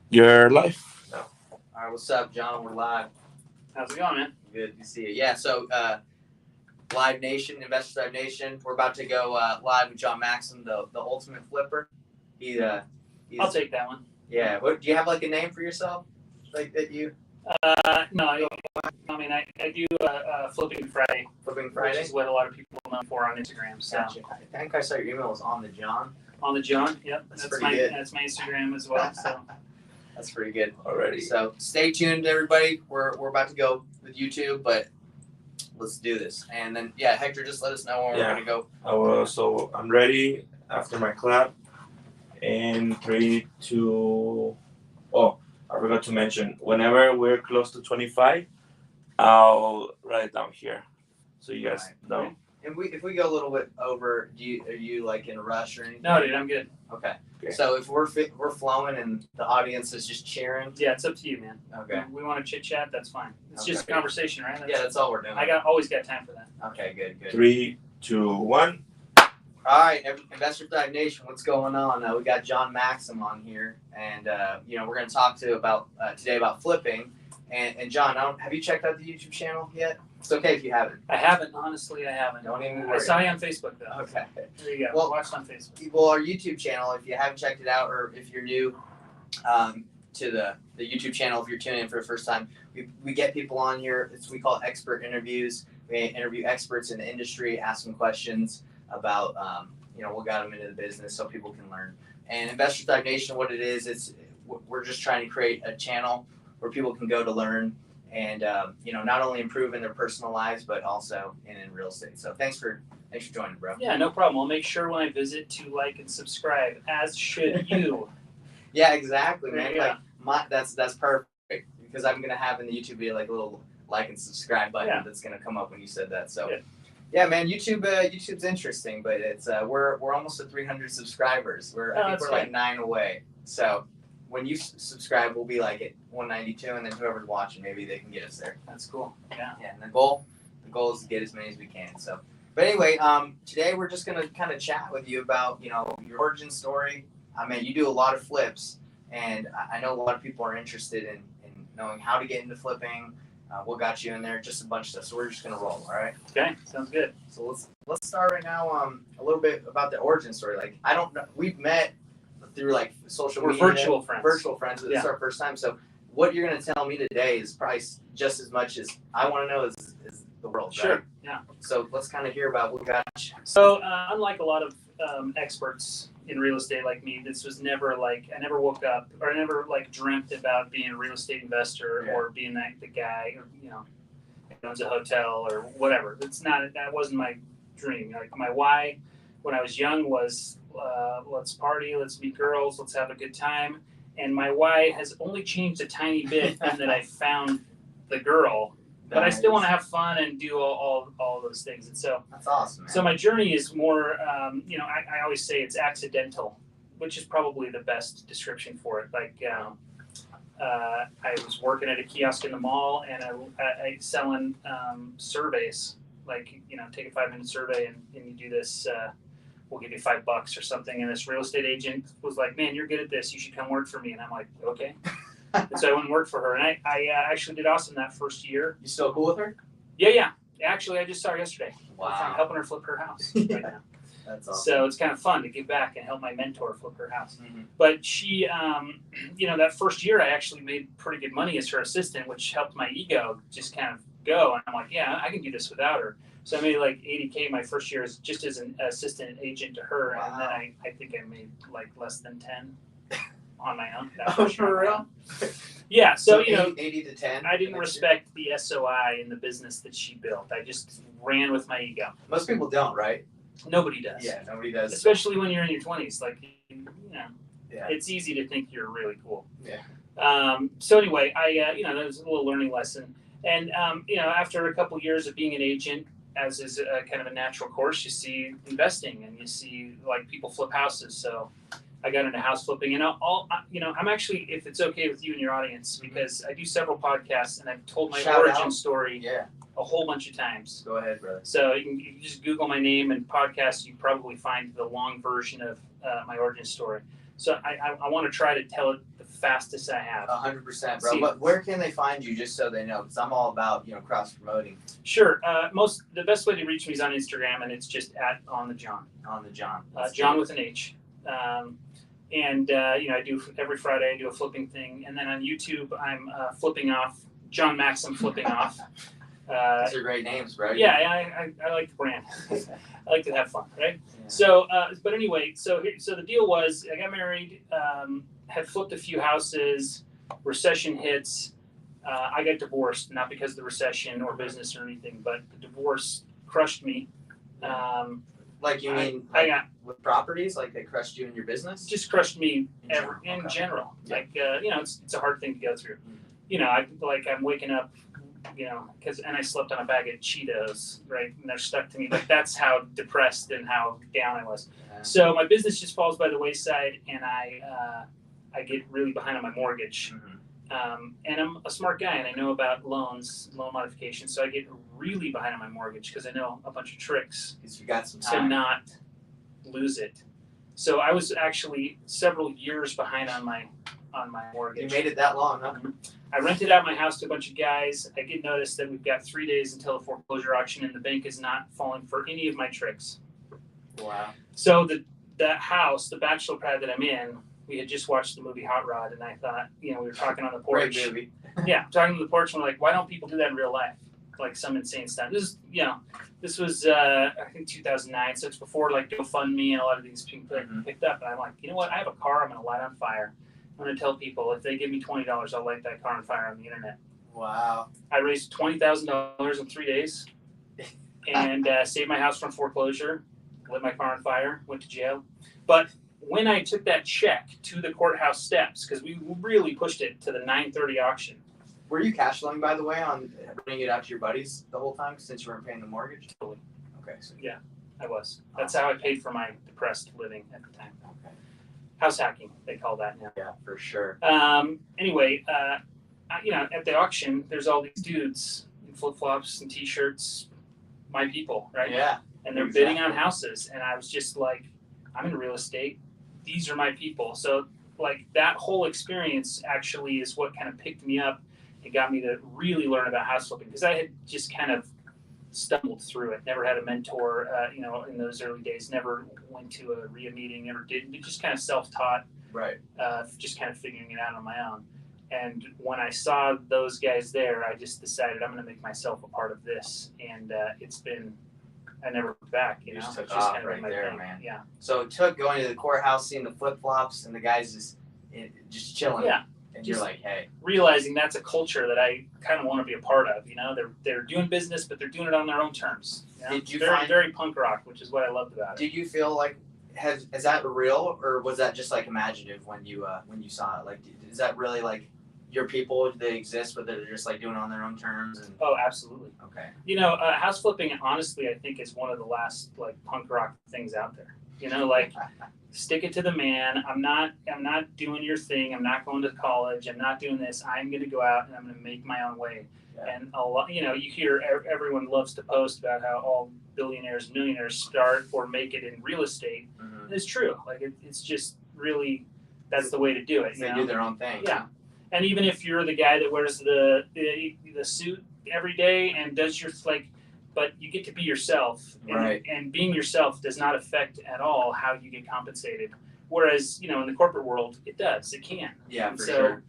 Your life. No. All right, what's up, John? We're live. How's it going, man? Good to see you. Yeah, so Live Nation, Investors Live Nation, we're about to go live with John Maxim, the ultimate flipper. He's I'll take that one. Yeah. What do you have like a name for yourself? Like that you? No, I do Flipping Friday. Flipping Friday? Which is what a lot of people know for on Instagram. So. Gotcha. I think I saw your email was on the John. On the John, yep. That's pretty good. That's my Instagram as well. So. That's pretty good Already. So stay tuned, everybody. We're about to go with YouTube, but let's do this. And then Hector, just let us know when we're gonna go. So I'm ready after my clap. In 3, 2. Oh, I forgot to mention. Whenever we're close to 25, I'll write it down here, so you guys know. And if we go a little bit over, are you like in a rush or anything? No, dude, I'm good. Okay. So if we're flowing and the audience is just cheering. Yeah, it's up to you, man. Okay. We want to chit chat. That's fine. It's just a conversation, right? That's all we're doing. Always got time for that. Okay, good. 3, 2, 1. All right, Investor Dive Nation, what's going on? We got John Maxim on here, and we're going to talk today about flipping. And John, have you checked out the YouTube channel yet? It's okay if you haven't. I haven't, honestly. I haven't. Don't even worry. I saw you on Facebook though. Okay. There you go. Well, watch on Facebook. Well, our YouTube channel, if you haven't checked it out, or if you're new to the YouTube channel, if you're tuning in for the first time, we get people on here. We call it expert interviews. We interview experts in the industry, ask them questions about what got them into the business, so people can learn. And Investor Dive Nation, what it is, we're just trying to create a channel where people can go to learn and not only improve in their personal lives but also in real estate. So thanks for joining, bro. Yeah, no problem. I'll make sure when I visit to like and subscribe, as should you. Yeah, exactly, man. Yeah. Like that's perfect, because I'm gonna have in the YouTube video like a little like and subscribe button that's gonna come up when you said that. So yeah, man, YouTube's interesting, but it's we're almost at 300 subscribers. I think we're like 9 away. So when you subscribe, we'll be like at 192, and then whoever's watching, maybe they can get us there. That's cool. Yeah. Yeah, and the goal is to get as many as we can. So, but anyway, today we're just gonna kind of chat with you about your origin story. I mean, you do a lot of flips, and I know a lot of people are interested in knowing how to get into flipping. What got you in there? Just a bunch of stuff. So we're just gonna roll. All right. Okay. Sounds good. So let's start right now. A little bit about the origin story. Like, I don't know. We've met through like social media. We're virtual friends. But this is our first time. So what you're going to tell me today is probably just as much as I want to know is the world. Sure. Right? Yeah. So let's kind of hear about what got you. So unlike a lot of experts in real estate like me, this was never like, I never woke up or I never like dreamt about being a real estate investor or being the guy or owns a hotel or whatever. That wasn't my dream. Like my why when I was young was let's party, let's meet girls, let's have a good time. And my why has only changed a tiny bit in that I found the girl, but I still want to have fun and do all those things. And so that's awesome, man. So my journey is more, I always say it's accidental, which is probably the best description for it. Like I was working at a kiosk in the mall, and I selling surveys. Like take a 5-minute survey, and you do this. We'll give you $5 or something. And this real estate agent was like, man, you're good at this. You should come work for me. And I'm like, okay. And so I went and worked for her. And I actually did awesome that first year. You still cool with her? Yeah. Actually, I just saw her yesterday. Wow. I'm helping her flip her house right now. That's awesome. So it's kind of fun to give back and help my mentor flip her house. Mm-hmm. But she, that first year I actually made pretty good money as her assistant, which helped my ego just kind of go. And I'm like, yeah, I can do this without her. So I made like $80K my first year just as an assistant agent to her. Wow. And then I think I made like less than 10 on my own. Oh, for real? Yeah. So 80 to 10. I didn't respect the SOI in the business that she built. I just ran with my ego. Most people don't, right? Nobody does. Yeah, nobody does. Especially when you're in your 20s. Like, it's easy to think you're really cool. Yeah. So anyway, that was a little learning lesson. And, after a couple years of being an agent, as is a kind of a natural course, you see investing and you see like people flip houses. So I got into house flipping, and I'm actually, if it's okay with you and your audience, because I do several podcasts and I've told my origin story a whole bunch of times. Go ahead, brother. So you can just Google my name and podcast. You probably find the long version of my origin story. So I want to try to tell it the fastest I have. 100%, bro. See- But where can they find you, just so they know? Because I'm all about cross promoting Sure. The best way to reach me is on Instagram, and it's just at on the John. on the John. John with an H. I do every Friday. I do a flipping thing, and then on YouTube, I'm flipping off John Maxim flipping off. These are great names, bro. Yeah, I like the brand. I like to have fun, right? Yeah. So, but anyway, so the deal was, I got married, had flipped a few houses, recession hits. I got divorced, not because of the recession or business or anything, but the divorce crushed me. Like you mean I got with properties, like they crushed you in your business? just crushed me in Okay. general. Yeah. Like it's a hard thing to go through. I'm waking up, and I slept on a bag of Cheetos, right? And they're stuck to me. Like that's how depressed and how down I was. Yeah. So my business just falls by the wayside, and I get really behind on my mortgage. Mhm. And I'm a smart guy, and I know about loan modifications. So I get really behind on my mortgage because I know a bunch of tricks Because you got some to time. not lose it. So I was actually several years behind on my mortgage. You made it that long, huh? I rented out my house to a bunch of guys. I get notice that we've got 3 days until the foreclosure auction, and the bank is not falling for any of my tricks. Wow. So that house, the bachelor pad that I'm in, we had just watched the movie Hot Rod, and I thought, we were talking on the porch. Great movie. Yeah, talking on the porch, and we're like, why don't people do that in real life? Like some insane stuff. This was I think 2009, so it's before like GoFundMe and a lot of these people picked up. And I'm like, you know what? I have a car. I'm gonna light on fire. I'm gonna tell people if they give me $20, I'll light that car on fire on the internet. Wow. I raised $20,000 in 3 days, and saved my house from foreclosure. Lit my car on fire. Went to jail. But when I took that check to the courthouse steps, because we really pushed it to the 9:30 auction. Were you cash flowing, by the way, on bringing it out to your buddies the whole time since you weren't paying the mortgage? Totally. Okay. So, I was. That's how I paid for my depressed living at the time. okay. House hacking, they call that now. Yeah, for sure. Anyway, at the auction, there's all these dudes in flip-flops and t-shirts, my people, right? Yeah. And they're bidding on houses, and I was just like, I'm in real estate. These are my people. So, like, that whole experience actually is what kind of picked me up and got me to really learn about house flipping, because I had just kind of stumbled through it. Never had a mentor, in those early days. Never went to a RIA meeting. Never did. Just kind of self-taught. Right. Just kind of figuring it out on my own. And when I saw those guys there, I just decided I'm going to make myself a part of this. And I never looked back. You It's just took just off kind of right my there, thing. man. Yeah. So it took going to the courthouse, seeing the flip flops, and the guys just chilling. Yeah. And Just- you're like, hey. Realizing that's a culture that I kind of want to be a part of. They're doing business, but they're doing it on their own terms. Did you very find- very punk rock, which is what I loved about it. Did you feel like is that real, or was that just like imaginative when you saw it? Like, is that really like your people? Do they exist, but they're just like doing it on their own terms? And Oh, absolutely. okay. House flipping, honestly, I think is one of the last like punk rock things out there. Like stick it to the man. I'm not doing your thing. I'm not going to college. I'm not doing this. I'm going to go out and I'm going to make my own way. Yeah. And a lot, you hear everyone loves to post about how all billionaires, millionaires start or make it in real estate. Mhm. It's true. Like it's just really that's the way to do it. They do their own thing. Yeah. And even if you're the guy that wears the suit every day and does your but you get to be yourself, and, Right. and being yourself does not affect at all how you get compensated. Whereas in the corporate world, it does. It can. Yeah, And for so, sure.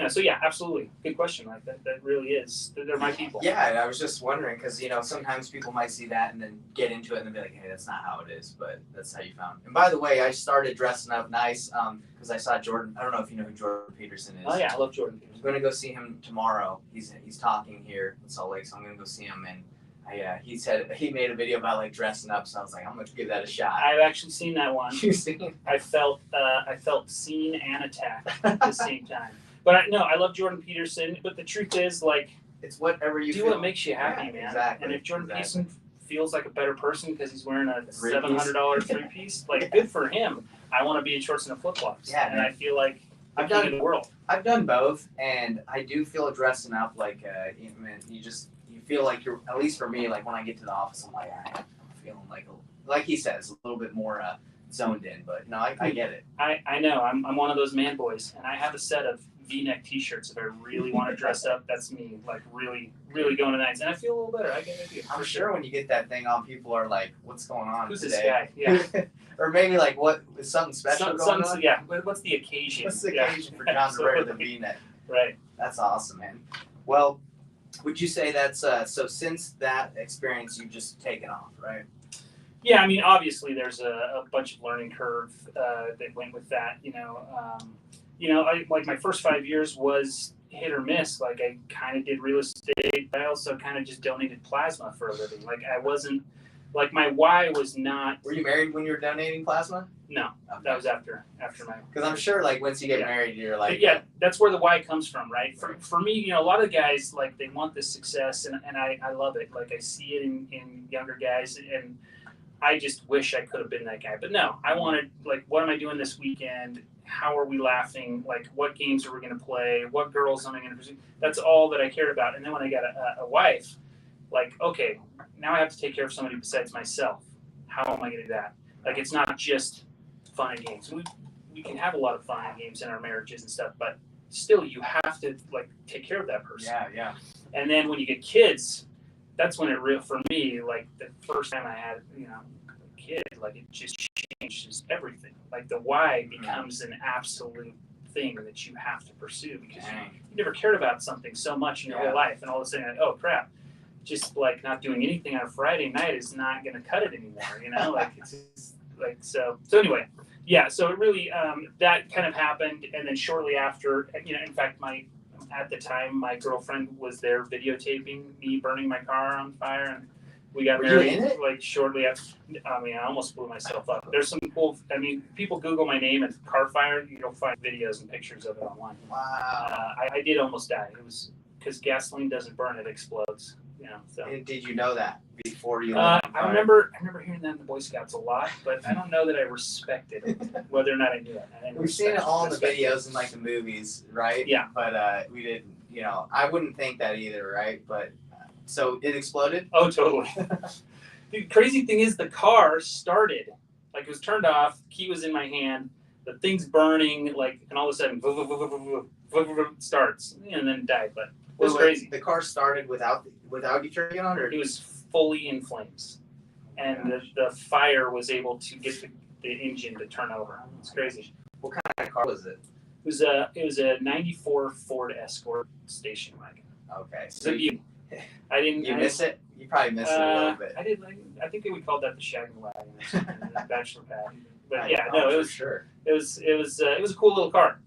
So yeah, absolutely, good question. Like that really is. They're my people. Yeah, I was just wondering because sometimes people might see that and then get into it and then be like, hey, that's not how it is, but that's how you found. And by the way, I started dressing up nice because I saw Jordan. I don't know if you know who Jordan Peterson is. Oh yeah, I love Jordan. I'm gonna go see him tomorrow. He's talking here in Salt Lake, so I'm gonna go see him. And he said he made a video about like dressing up, so I was like, I'm gonna give that a shot. I've actually seen that one. You seen? I felt seen and attacked at the same time. But I love Jordan Peterson. But the truth is, like, It's whatever you do feel. what makes you happy, Yeah, man. exactly, And if Jordan exactly. Peterson feels like a better person because he's wearing a Three-piece. $700 three-piece, like, good for him. I want to be in shorts and flip-flops. Yeah, and man. I feel like I've I'm king done- of the world. I've done both, and I do feel dressing up like you feel like you're, at least for me, like when I get to the office, I'm like I'm feeling like he says, a little bit more zoned in, but no, I get it. I know. I'm one of those man boys, and I have a set of V-neck T-shirts. If I really want to dress up, that's me. Like really, really going to nights, and I feel a little better. I get it. I'm sure when you get that thing on, people are like, "What's going on Who's today?" this guy? Yeah. Or maybe like, "What is something special going on?" Yeah. What's the occasion? What's the occasion for John to wear the V-neck? Right. That's awesome, man. Well, would you say that's so? Since that experience, you've just taken off, right? Yeah, I mean, obviously, there's a bunch of learning curve that went with that. Like my first 5 years was hit or miss. Like I kind of did real estate. I also kind of just donated plasma for a living. Like I wasn't, like my why was not. Were you married when you were donating plasma? No, Okay. that was after my. Because I'm sure, like once you get Yeah. married, you're like, But yeah, that's where the why comes from, right? For me, a lot of guys like they want this success, and I love it. Like I see it in younger guys, and I just wish I could have been that guy. But no, I wanted, like, what am I doing this weekend? How are we laughing? Like, what games are we going to play? What girls am I going to pursue? That's all that I cared about. And then when I got a wife, like, okay, now I have to take care of somebody besides myself. How am I going to do that? Like, it's not just fun and games. We can have a lot of fun and games in our marriages and stuff, but still, you have to, like, take care of that person. yeah. And then when you get kids, that's when for me, like the first time I had, a kid, like it just changes everything. Like the why becomes an absolute thing that you have to pursue because you never cared about something so much in your whole life, and all of a sudden, like, oh crap, just like not doing anything on a Friday night is not going to cut it anymore. Like it's just, like so anyway, yeah. So it really that kind of happened, and then shortly after, in fact, at the time, my girlfriend was there videotaping me burning my car on fire, and we got married like shortly after. I mean, I almost blew myself up. There's some cool. I mean, people Google my name and car fire, you'll find videos and pictures of it online. Wow. I did almost die. It was because gasoline doesn't burn; it explodes. So. And did you know that before you? I remember hearing that in the Boy Scouts a lot, but I don't know that I respected it, whether or not I knew it. We've seen it all in the videos and like the movies, right? Yeah. But we didn't. I wouldn't think that either, right? But so it exploded. Oh, totally. The crazy thing is, the car started like it was turned off. Key was in my hand. The thing's burning, like, and all of a sudden, starts, and then died. But it was crazy. The car started without you turning it on, or it was fully in flames, and the fire was able to get the engine to turn over. It's crazy. What kind of car was it? It was a '94 Ford Escort station wagon. Okay, so I didn't. You miss it? You probably miss it a little bit. I did. I think we called that the shagging wagon or something, the bachelor pad. But it was sure. It was a cool little car.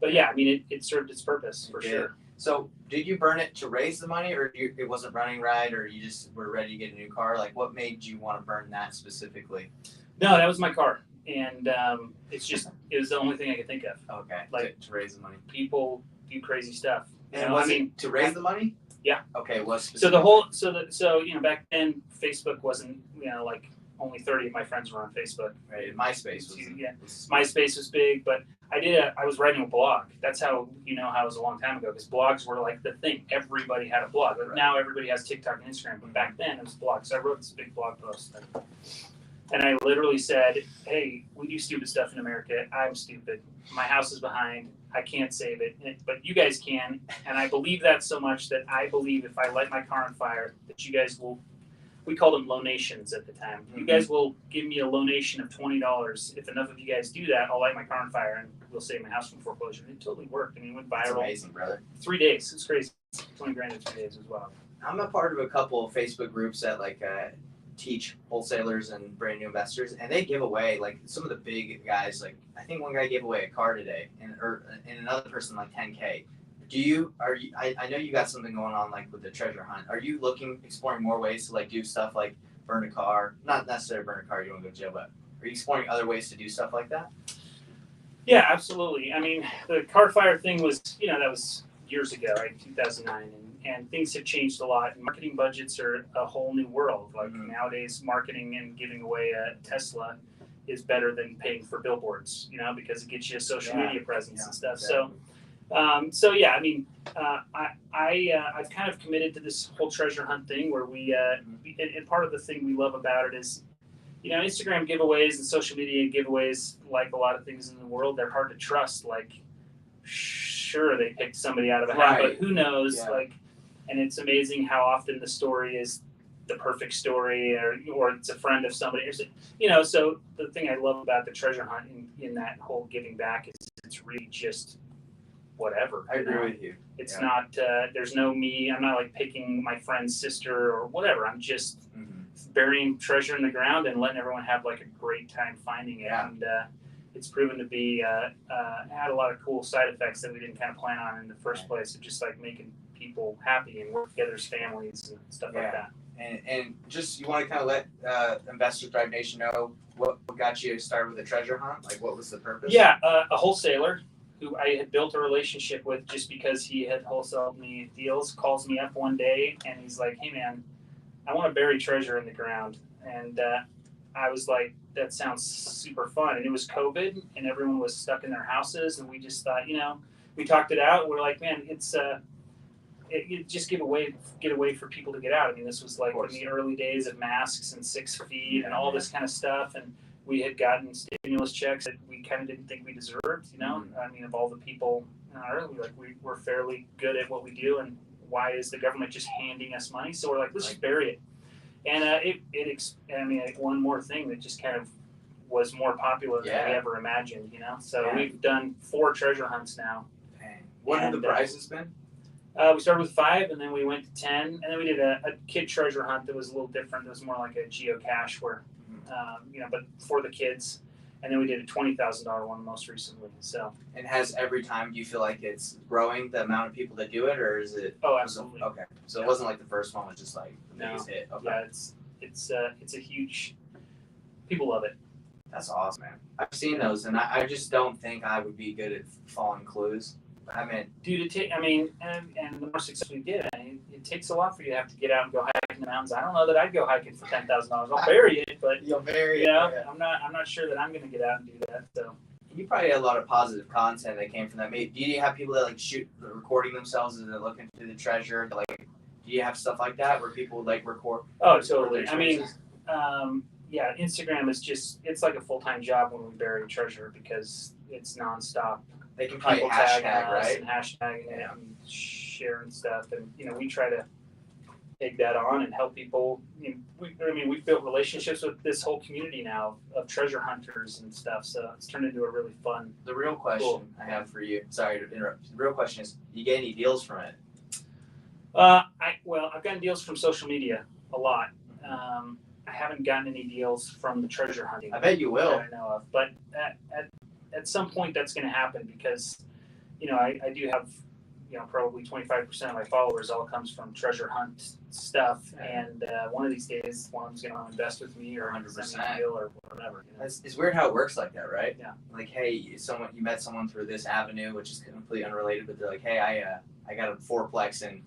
But yeah, I mean, it served its purpose for sure. So, did you burn it to raise the money, or it wasn't running right, or you just were ready to get a new car? Like, what made you want to burn that specifically? No, that was my car, and it was the only thing I could think of. Okay, like to raise the money. People do crazy stuff. And it to raise the money? Yeah. Okay. So back then Facebook wasn't like only 30 of my friends were on Facebook. Right. MySpace was. MySpace was big, but I was writing a blog. That's how how it was a long time ago, because blogs were like the thing. Everybody had a blog. Like now everybody has TikTok and Instagram, but back then it was blogs. So I wrote this big blog post. And I literally said, hey, we do stupid stuff in America. I'm stupid. My house is behind. I can't save it, but you guys can. And I believe that so much that I believe if I light my car on fire, that you guys will, we called them lonations at the time. Mm-hmm. You guys will give me a lonation of $20. If enough of you guys do that, I'll light my car on fire and we'll save my house from foreclosure. It totally worked. I mean, it went viral. That's amazing, brother. 3 days. It's crazy. 20 grand in 3 days as well. I'm a part of a couple of Facebook groups that teach wholesalers and brand new investors, and they give away like some of the big guys. Like I think one guy gave away a car today, and another person like 10K. I know you got something going on like with the treasure hunt. Are you exploring more ways to like do stuff like burn a car? Not necessarily burn a car, you don't go to jail, but are you exploring other ways to do stuff like that? Yeah, absolutely. I mean, the car fire thing was, that was years ago, right? 2009, and things have changed a lot. Marketing budgets are a whole new world. Like nowadays, marketing and giving away a Tesla is better than paying for billboards, because it gets you a social media presence and stuff. Exactly. So yeah, I mean, I've kind of committed to this whole treasure hunt thing where and part of the thing we love about it is, Instagram giveaways and social media giveaways, like a lot of things in the world, they're hard to trust. Like, sure, they picked somebody out of a hat, but who knows? Yeah. Like, and it's amazing how often the story is the perfect story, or it's a friend of somebody, or So the thing I love about the treasure hunt in that whole giving back is it's really just whatever. I agree with you. It's not. There's no me. I'm not like picking my friend's sister or whatever. I'm just burying treasure in the ground and letting everyone have like a great time finding it. Yeah. And it's proven to be had a lot of cool side effects that we didn't kind of plan on in the first place. Of just like making people happy and work together as families and stuff like that. And just you want to kind of let Investors Thrive Nation know what got you started with the treasure hunt? Like, what was the purpose? Yeah, a wholesaler who I had built a relationship with just because he had wholesaled me deals calls me up one day and he's like, "Hey man, I want to bury treasure in the ground." And I was like, "That sounds super fun." And it was COVID and everyone was stuck in their houses, and we just thought, we talked it out. We're like, "Man, it's just get away for people to get out." I mean, this was like in the early days of masks and 6 feet and all this kind of stuff, and we had gotten stimulus checks that we kind of didn't think we deserved. I mean, of all the people on Earth, we're fairly good at what we do, and why is the government just handing us money? So we're like, let's just bury it. And one more thing that just kind of was more popular than we ever imagined. So we've done 4 treasure hunts now. Dang. What have the prizes been? We started with 5, and then we went to 10, and then we did a kid treasure hunt that was a little different. It was more like a geocache where, but for the kids. And then we did a $20,000 one most recently. So. And has every time, do you feel like it's growing the amount of people that do it, or is it? Oh, absolutely. Okay, so it wasn't like the first one was just like the biggest hit. Okay. Yeah, it's a huge. People love it. That's awesome, man. I've seen those, and I just don't think I would be good at following clues. I mean, dude, and the more success we get, it takes a lot for you to have to get out and go hiking the mountains. I don't know that I'd go hiking for $10,000. I'll bury it, but you'll bury it. I'm not sure that I'm going to get out and do that. So you probably had a lot of positive content that came from that. Maybe, do you have people that like recording themselves as they're looking through the treasure? Like, do you have stuff like that where people would like record? Oh, totally. I mean, Instagram is it's like a full-time job when we bury treasure because it's nonstop. They can probably hashtag, right? And hashtagging it and sharing stuff, and we try to take that on and help people. We've built relationships with this whole community now of treasure hunters and stuff, so it's turned into a really fun. The real question I have for you, sorry to interrupt. The real question is, do you get any deals from it? I've gotten deals from social media a lot. I haven't gotten any deals from the treasure hunting. I bet you will. That I know of, but at some point that's going to happen because, I do have, probably 25% of my followers all comes from treasure hunt stuff, and one of these days, one's going to invest with me or 100% deal or whatever. It's weird how it works like that, right? Yeah. Like, hey, you met someone through this avenue, which is completely unrelated, but they're like, hey, I got a fourplex in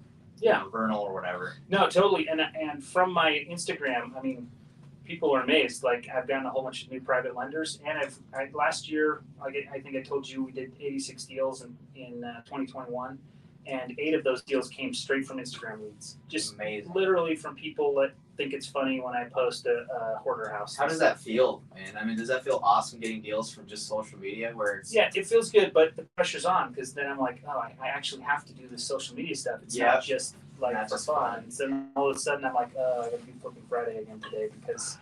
Vernal or whatever. No, totally, and from my Instagram, people are amazed. Like, I've gotten a whole bunch of new private lenders, and last year, I think I told you we did 86 deals in 2021, and 8 of those deals came straight from Instagram leads. Just amazing. Literally from people that think it's funny when I post a hoarder house. How does that feel, man? Does that feel awesome getting deals from just social media where it's... Yeah, it feels good, but the pressure's on because then I'm like, oh, I actually have to do this social media stuff. It's not just like for fun. So all of a sudden I'm like, oh, I got to do Flipping Friday again today because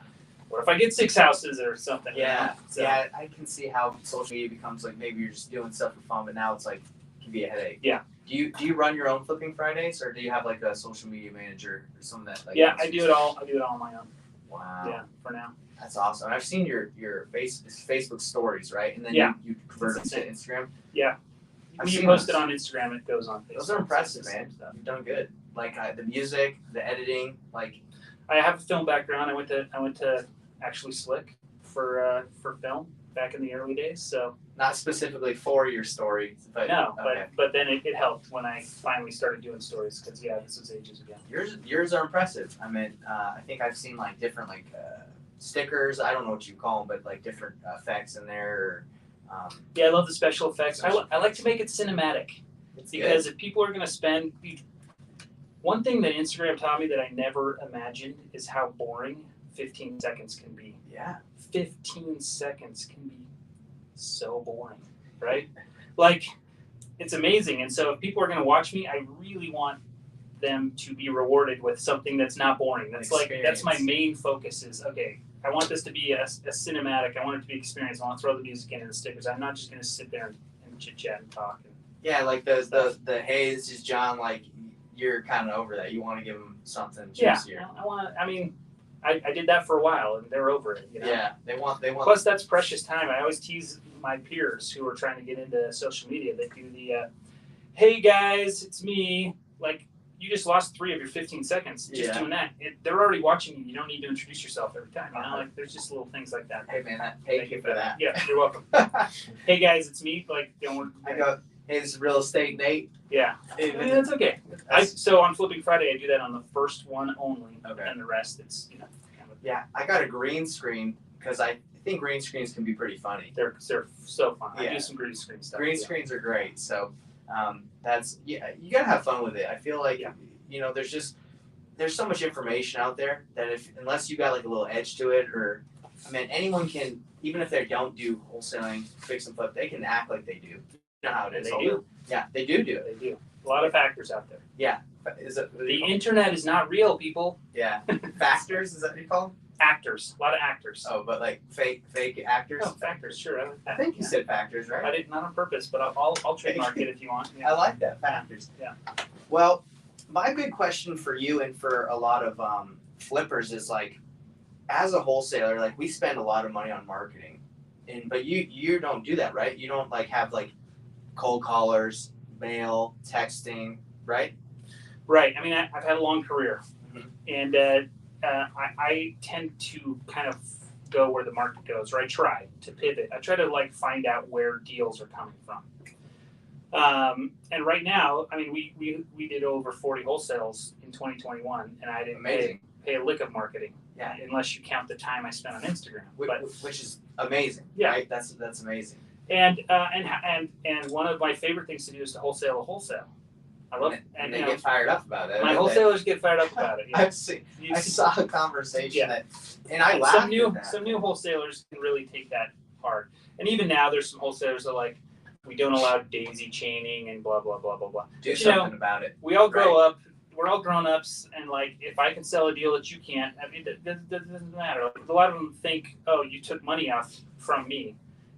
what if I get 6 houses or something? Yeah, yeah, I can see how social media becomes like maybe you're just doing stuff for fun, but now it's like it can be a headache. Yeah. Do you run your own Flipping Fridays, or do you have like a social media manager or someone that like? Yeah, I do it all on my own. Wow. Yeah, for now. That's awesome. I've seen your Facebook stories, right? And then you convert it to Instagram. Yeah. When you post it on Instagram, it goes on Facebook. Those are impressive, man. You've done good. Like the music, the editing, like. I have a film background. I went to actually Slick for film back in the early days. So. Not specifically for your story, but no, but then it helped when I finally started doing stories because this was ages ago. Yours are impressive. I think I've seen like different stickers. I don't know what you call them, but like different effects in there. Yeah, I love the special effects. I like to make it cinematic because if people are going to spend, one thing that Instagram taught me that I never imagined is how boring 15 seconds can be. Yeah. 15 seconds can be so boring, right? Like, it's amazing. And so if people are going to watch me, I really want them to be rewarded with something that's not boring. That's that's my main focus is, okay, I want this to be a cinematic. I want it to be experience. I want to throw the music in and the stickers. I'm not just going to sit there and chit chat and talk. Yeah, like the hey, this is John. Like, you're kind of over that. You want to give them something juicier. Yeah, I did that for a while, and they're over it. Yeah, they want. Plus, that's precious time. I always tease my peers who are trying to get into social media. They do the, "Hey guys, it's me." Like, you just lost 3 of your 15 seconds just doing that. They're already watching you. You don't need to introduce yourself every time. Like, there's just little things like that. Hey man, thank you for that. Yeah, you're welcome. Hey guys, it's me. Like, don't. I go. Hey, this is Real Estate Nate. Yeah, that's okay. So on Flipping Friday, I do that on the first one only, and the rest it's Yeah, I got a green screen because I think green screens can be pretty funny. They're so fun. Yeah. I do some green screen stuff. Green screens are great. So that's you gotta have fun with it. I feel like there's so much information out there that unless you got like a little edge to it, or anyone can, even if they don't do wholesaling, fix and flip, they can act like they do. You know how it is. They do. Yeah, they do it. They do. A lot of factors out there. Yeah. Is it the internet is not real, people? Yeah. Factors, is that what you call them? Actors. A lot of actors. Oh, but like fake actors? Oh, factors, sure. I think you said factors, right? I did not on purpose, but I'll trademark it if you want. I like that, factors. Yeah. Well, my big question for you and for a lot of flippers is like, as a wholesaler, like we spend a lot of money on marketing, but you don't do that, right? You don't like have like cold callers, mail, texting, right? Right. I mean, I've had a long career, Mm-hmm. and I tend to kind of go where the market goes, or I try to pivot. I try to like find out where deals are coming from. And right now, I mean, we did over 40 wholesales in 2021, and I didn't pay a lick of marketing. Yeah. Unless you count the time I spent on Instagram. Which is amazing. Yeah. Right? That's amazing. And one of my favorite things to do is to wholesale a wholesale. I love it. And they get fired up about it. My wholesalers get fired up about it. Yeah. I saw a conversation and I laughed some new at that. Some new wholesalers can really take that hard. And even now, there's some wholesalers that are like, we don't allow daisy chaining and blah blah blah blah blah. Do something about it. We all grow up. We're all grown ups, and like, if I can sell a deal that you can't, I mean, that doesn't matter. Like, a lot of them think, oh, you took money off from me,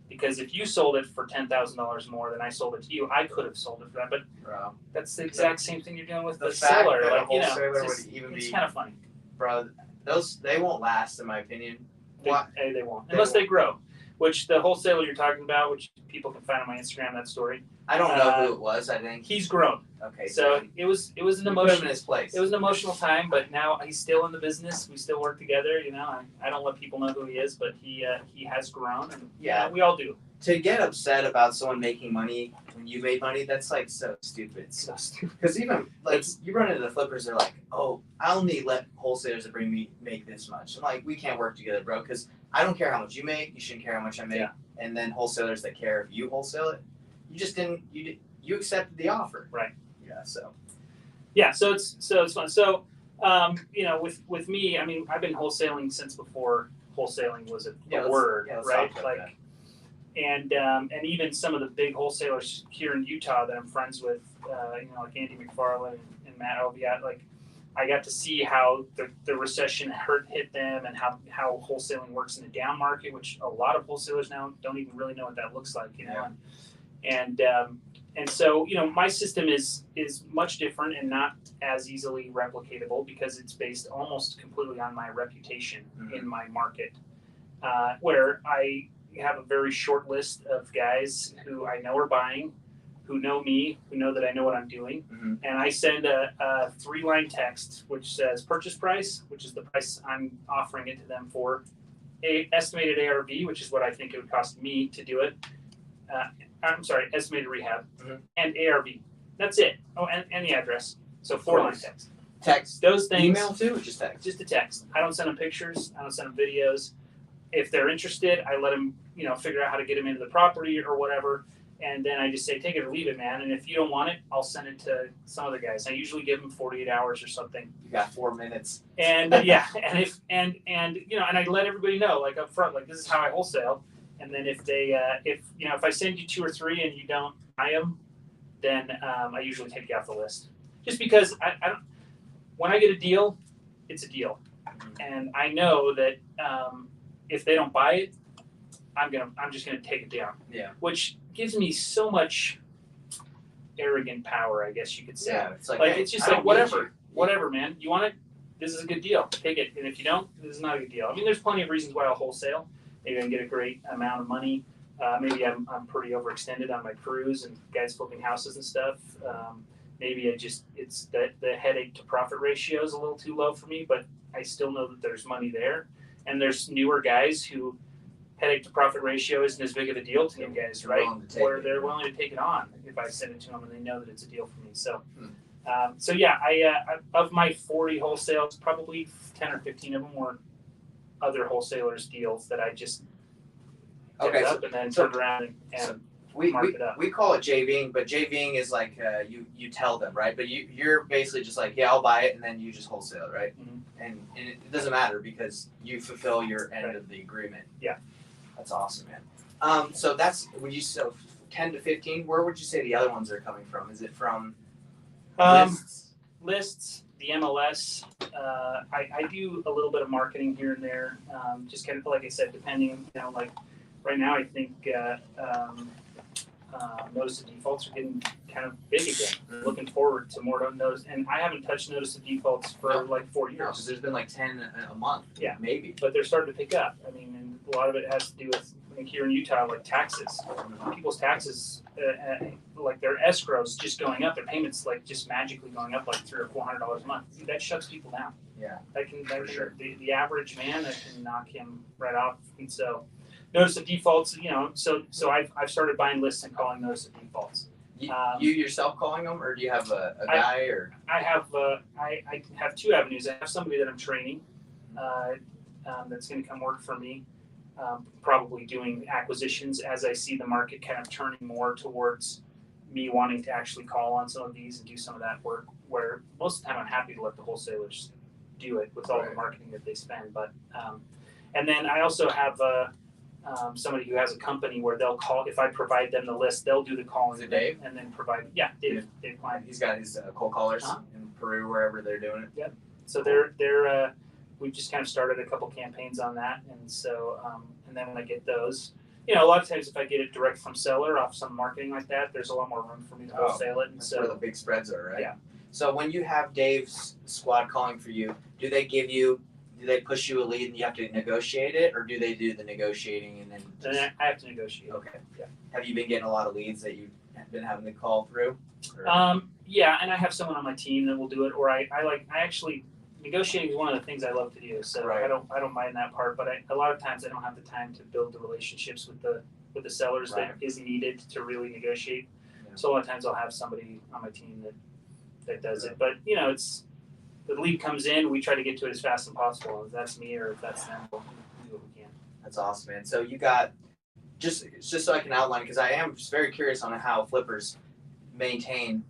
because if you sold it for $10,000 more than I sold it to you, I could have sold it for that. But that's the exact same thing you're doing with the seller. Like, it's kind of funny. Bro, they won't last, in my opinion. They won't, unless they grow. Which the wholesaler you're talking about, which people can find on my Instagram, that story. I don't know who it was. I think he's grown. Okay. So it was an emotional. Put him in his place. It was an emotional time, but now he's still in the business. We still work together. I don't let people know who he is, but he has grown, and we all do. To get upset about someone making money when you made money, that's like so stupid. So stupid. Because even like you run into the flippers, they're like, "Oh, I only let wholesalers that bring me make this much." I'm like, "We can't work together, bro. Because I don't care how much you make. You shouldn't care how much I make." Yeah. And then wholesalers that care if you wholesale it, you just didn't. You accepted the offer. Right. Yeah. So. Yeah. So it's fun. So with me, I mean, I've been wholesaling since before wholesaling was a word, right? Like. That. And even some of the big wholesalers here in Utah that I'm friends with, like Andy McFarland and Matt Oviatt, like I got to see how the recession hit them, and how wholesaling works in the down market, which a lot of wholesalers now don't even really know what that looks like, And so my system is much different and not as easily replicatable, because it's based almost completely on my reputation in my market, where I have a very short list of guys who I know are buying, who know me, who know that I know what I'm doing. And I send a 3-line text which says purchase price, which is the price I'm offering it to them for, estimated ARV, which is what I think it would cost me to do it. I'm sorry, estimated rehab, and ARV. That's it. Oh, and the address. So 4-line text. Text. Those things. Email too, or just text? Just a text. I don't send them pictures. I don't send them videos. If they're interested, I let them, figure out how to get them into the property or whatever. And then I just say, take it or leave it, man. And if you don't want it, I'll send it to some other guys. I usually give them 48 hours or something. You got 4 minutes. And yeah, and if and you know, and I let everybody know, like up front, like this is how I wholesale. And then if they, if I send you 2 or 3 and you don't buy them, then I usually take you off the list. Just because I don't. When I get a deal, it's a deal, and I know that if they don't buy it, I'm just gonna take it down. Yeah. Which gives me so much arrogant power, I guess you could say. Yeah, it's like Like hey, it's just I like don't need whatever, man. You want it? This is a good deal. Take it. And if you don't, this is not a good deal. I mean, there's plenty of reasons why I'll wholesale. Maybe I can get a great amount of money. Maybe I'm pretty overextended on my crews and guys flipping houses and stuff. Maybe it's that the headache to profit ratio is a little too low for me, but I still know that there's money there. And there's newer guys who headache to profit ratio isn't as big of a deal to new guys, right? Where they're willing to take it on if I send it to them and they know that it's a deal for me. So, so yeah, I of my 40 wholesales, probably 10 or 15 of them were other wholesalers deals that I just picked up and then turned around and mark it up. We call it JVing, but JVing is like you tell them, right? But you're basically just like, yeah, I'll buy it, and then you just wholesale, right? Mm-hmm. And it doesn't matter because you fulfill your end of the agreement. Yeah. That's awesome, man. So that's, would you say 10 to 15? Where would you say the other ones are coming from? Is it from lists, the MLS? I do a little bit of marketing here and there. Just kind of like I said, depending, like right now I think notice of defaults are getting kind of big again. Looking forward to more notice, and I haven't touched notice of defaults for like 4 years. No, because there's been like 10 a month. Yeah, maybe. But they're starting to pick up. I mean, and a lot of it has to do with, like here in Utah, like taxes. People's taxes, like their escrows just going up. Their payments like just magically going up like $300 or $400 a month. That shuts people down. Yeah, that can sure. The average man, that can knock him right off. And so, notice of defaults, so I've started buying lists and calling notice of defaults. You yourself calling them, or do you have a guy? Or I have 2 avenues. I have somebody that I'm training that's going to come work for me, probably doing acquisitions as I see the market kind of turning more towards me wanting to actually call on some of these and do some of that work, where most of the time I'm happy to let the wholesalers do it with all the marketing that they spend. But and then I also have somebody who has a company where they'll call, if I provide them the list, they'll do the calling. Is it Dave? And then provide, Dave Klein. He's got his cold callers in Peru, wherever they're doing it. Yep. So they're we've just kind of started a couple campaigns on that, and so and then when I get those, a lot of times if I get it direct from seller off some marketing like that, there's a lot more room for me to wholesale it. And that's so where the big spreads are, right? Yeah. So when you have Dave's squad calling for you, do they push you a lead and you have to negotiate it, or do they do the negotiating and then I have to negotiate? Okay. Yeah. Have you been getting a lot of leads that you've been having to call through? Yeah, and I have someone on my team that will do it, or I actually, negotiating is one of the things I love to do. So I don't mind that part, but a lot of times I don't have the time to build the relationships with the sellers that is needed to really negotiate. Yeah. So a lot of times I'll have somebody on my team that does it. But it's, the lead comes in, we try to get to it as fast as possible. If that's me or if that's them, we'll do what we can. That's awesome, man. So you got, just so I can outline, because I am just very curious on how flippers maintain,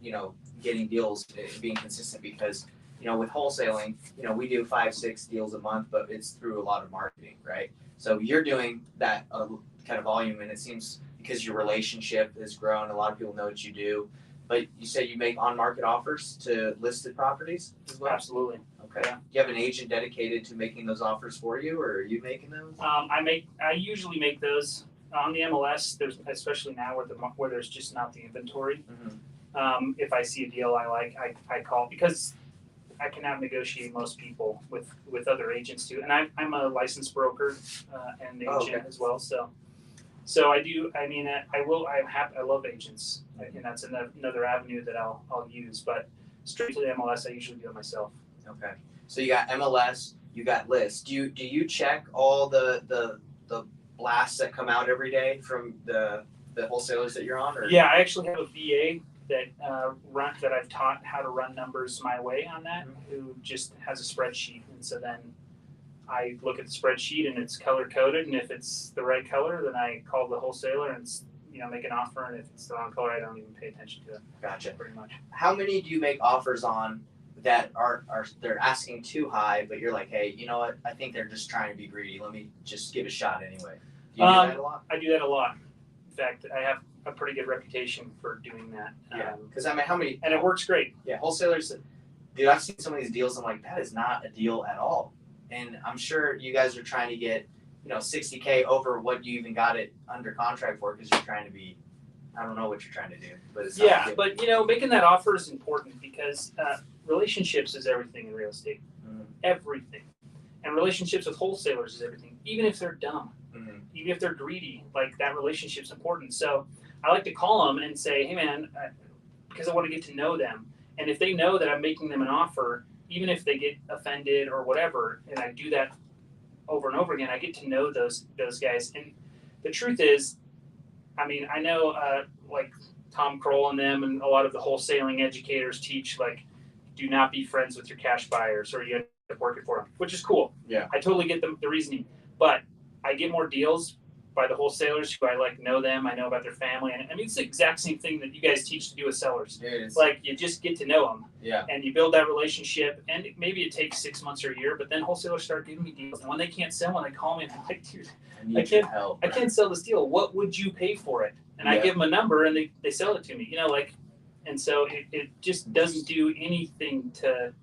getting deals, being consistent, because, with wholesaling, we do 5-6 deals a month, but it's through a lot of marketing, right? So you're doing that kind of volume, and it seems because your relationship has grown, a lot of people know what you do. But you said you make on-market offers to listed properties as well? Absolutely. Okay. Yeah. Do you have an agent dedicated to making those offers for you, or are you making those? I usually make those on the MLS. There's, especially now where there's just not the inventory. Mm-hmm. If I see a deal I like, I call, because I can out negotiate most people with other agents too. And I'm a licensed broker and agent as well. So I do. I mean, I love agents, and that's another avenue that I'll use. But strictly MLS, I usually do it myself. Okay. So you got MLS, you got lists. Do you check all the blasts that come out every day from the wholesalers that you're on? Or? Yeah, I actually have a VA that I've taught how to run numbers my way on that, who just has a spreadsheet, and so then I look at the spreadsheet and it's color coded, and if it's the right color, then I call the wholesaler and make an offer, and if it's the wrong color, I don't even pay attention to it. Gotcha. Pretty much. How many do you make offers on that are they're asking too high, but you're like, hey, you know what? I think they're just trying to be greedy. Let me just give a shot anyway. Do you do that a lot? I do that a lot. In fact, I have a pretty good reputation for doing that. Yeah. Because I mean, how many? And it works great. Yeah, wholesalers. Dude, I've seen some of these deals. I'm like, that is not a deal at all. And I'm sure you guys are trying to get, $60K over what you even got it under contract for, because you're trying to be. I don't know what you're trying to do, but it's not but making that offer is important because relationships is everything in real estate. Everything. And relationships with wholesalers is everything. Even if they're dumb, even if they're greedy, like that relationship's important. So I like to call them and say, hey man, because I want to get to know them. And if they know that I'm making them an offer, even if they get offended or whatever, and I do that over and over again, I get to know those guys. And the truth is, I mean, I know like Tom Kroll and them and a lot of the wholesaling educators teach, like, do not be friends with your cash buyers or you end up working for them, which is cool. Yeah. I totally get the reasoning. But I get more deals by the wholesalers who I know them, I know about their family. And I mean, it's the exact same thing that you guys teach to do with sellers. Dude, like you just get to know them. Yeah. And you build that relationship, and maybe it takes 6 months or a year, but then wholesalers start giving me deals. And when they can't sell, when they call me, I'm like, dude, I can't sell this deal. What would you pay for it? And I give them a number, and they sell it to me. And so it just doesn't do anything to,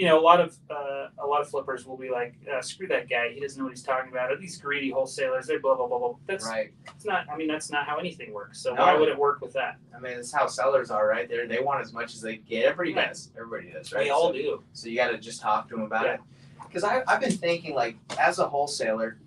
a lot of flippers will be like, screw that guy. He doesn't know what he's talking about. Or these greedy wholesalers, they're blah blah blah blah. That's right. It's not. I mean, that's not how anything works. So why would it work with that? I mean, it's how sellers are, right? They want as much as they get. Everybody does. Everybody does, right? We all do. So you got to just talk to them about it. Because I've been thinking, like, as a wholesaler,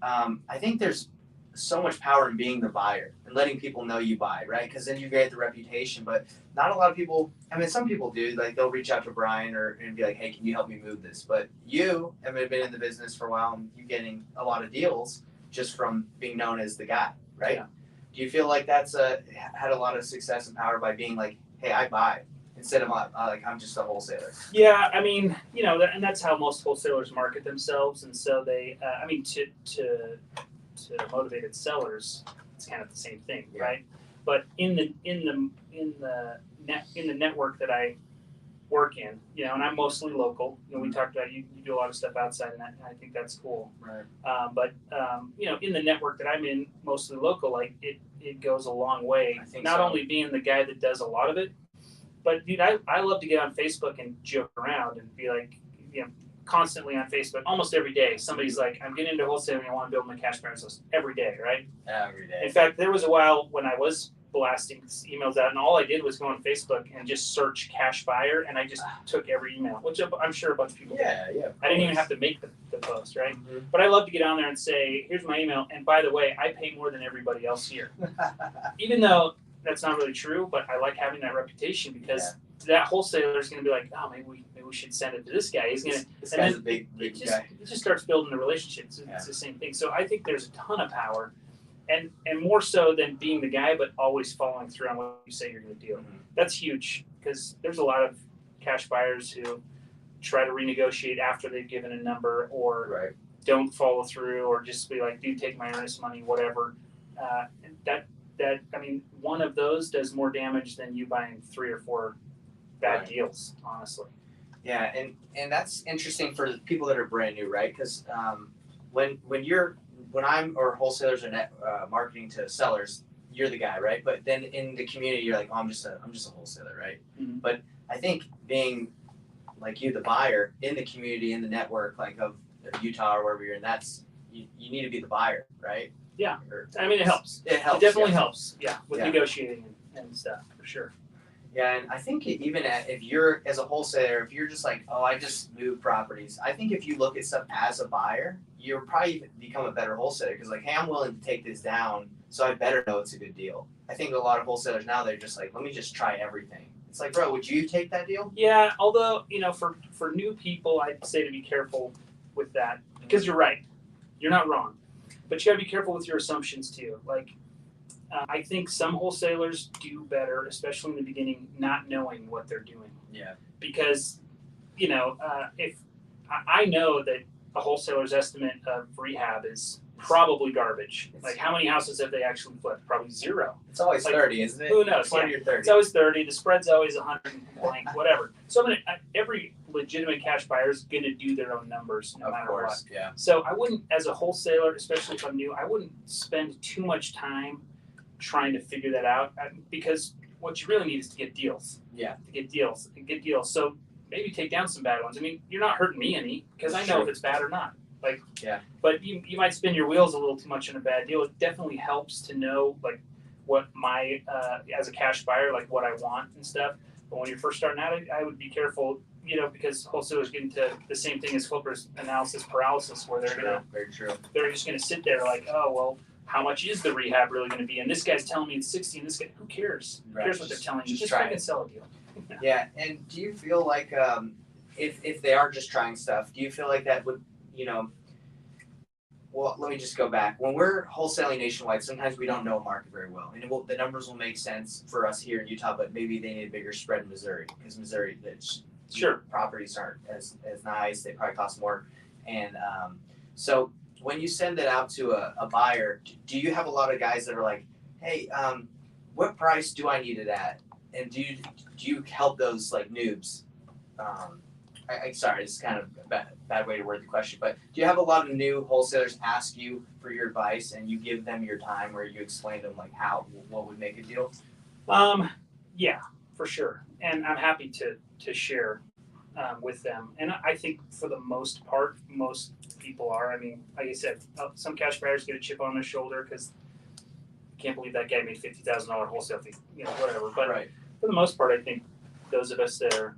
I think there's so much power in being the buyer and letting people know you buy, right? Because then you get the reputation. But not a lot of people. I mean, some people do. Like, they'll reach out to Brian and be like, "Hey, can you help me move this?" But you have been in the business for a while, and you're getting a lot of deals just from being known as the guy, right? Yeah. Do you feel like that's had a lot of success and power by being like, "Hey, I buy," instead of like, "I'm just a wholesaler"? Yeah, I mean, and that's how most wholesalers market themselves, and so they, to motivated sellers, it's kind of the same thing, right? But in the network that I work in, and I'm mostly local. We talked about you do a lot of stuff outside, and I think that's cool. Right. But in the network that I'm in, mostly local, like it goes a long way. Not only being the guy that does a lot of it, but dude, I love to get on Facebook and joke around and be like, constantly on Facebook, almost every day, somebody's like, I'm getting into wholesaling, I want to build my cash buyers list every day, right? Every day. In fact, there was a while when I was blasting emails out, and all I did was go on Facebook and just search cash buyer, and I just took every email, which I'm sure a bunch of people did. Yeah. I didn't even have to make the post, right? Mm-hmm. But I love to get on there and say, here's my email, and by the way, I pay more than everybody else here. Even though that's not really true, but I like having that reputation because that wholesaler is going to be like, oh, maybe we should send it to this guy. He's going to. This guy's a big guy. It just starts building the relationships. It's the same thing. So I think there's a ton of power, and more so than being the guy, but always following through on what you say you're going to do. Mm-hmm. That's huge because there's a lot of cash buyers who try to renegotiate after they've given a number or don't follow through or just be like, dude, take my earnest money, whatever. That I mean, one of those does more damage than you buying 3 or 4 bad deals, honestly. Yeah, and that's interesting for the people that are brand new, right? Because when I'm or wholesalers are marketing to sellers, you're the guy, right? But then in the community, you're like, oh, I'm just a wholesaler, right? Mm-hmm. But I think being like you, the buyer in the community, in the network, like of Utah or wherever you're in, that's you need to be the buyer, right? Yeah, I mean, it helps. It definitely helps. Yeah, with negotiating and stuff for sure. Yeah, and I think even if you're as a wholesaler, if you're just like, oh, I just move properties, I think if you look at stuff as a buyer, you'll probably become a better wholesaler because like, hey, I'm willing to take this down, so I better know it's a good deal. I think a lot of wholesalers now, they're just like, let me just try everything. It's like, bro, would you take that deal? Yeah, although, for new people, I'd say to be careful with that because you're right. You're not wrong. But you got to be careful with your assumptions too. Like, I think some wholesalers do better, especially in the beginning, not knowing what they're doing. Yeah. Because, if I know that a wholesaler's estimate of rehab is probably garbage. Like, how many houses have they actually flipped? Probably zero. It's always Like, 30, isn't it? Who knows? 20 Yeah. or 30. It's always 30. The spread's always 100 and blank, whatever. So every legitimate cash buyer is going to do their own numbers no matter what. Yeah. So I wouldn't, as a wholesaler, especially if I'm new, I wouldn't spend too much time trying to figure that out, because what you really need is to get deals. Yeah. To get deals. So maybe take down some bad ones. I mean, you're not hurting me any, because I know if it's bad or not. Like, yeah. But you might spin your wheels a little too much on a bad deal. It definitely helps to know, like, what my as a cash buyer, like, what I want and stuff. But when you're first starting out, I would be careful, because wholesalers get into the same thing as flippers, analysis paralysis, where Very true. They're just gonna sit there like, oh well, how much is the rehab really gonna be? And this guy's telling me it's 60, and this guy, who cares? Who cares what they're telling you? Just fucking sell a deal. Yeah, and do you feel like if they are just trying stuff, do you feel like that would, well, let me just go back. When we're wholesaling nationwide, sometimes we don't know a market very well, and the numbers will make sense for us here in Utah, but maybe they need a bigger spread in Missouri, because Missouri, properties aren't as nice. They probably cost more, and so when you send it out to a buyer, do you have a lot of guys that are like, hey, what price do I need it at? And do you help those like noobs? Sorry, this is kind of a bad way to word the question, but do you have a lot of new wholesalers ask you for your advice, and you give them your time, where you explain to them like what would make a deal? Yeah, for sure, and I'm happy to share with them. And I think for the most part, most people are. I mean, like I said, some cash buyers get a chip on their shoulder because can't believe that guy made $50,000 wholesale fee, whatever. But for the most part, I think those of us that are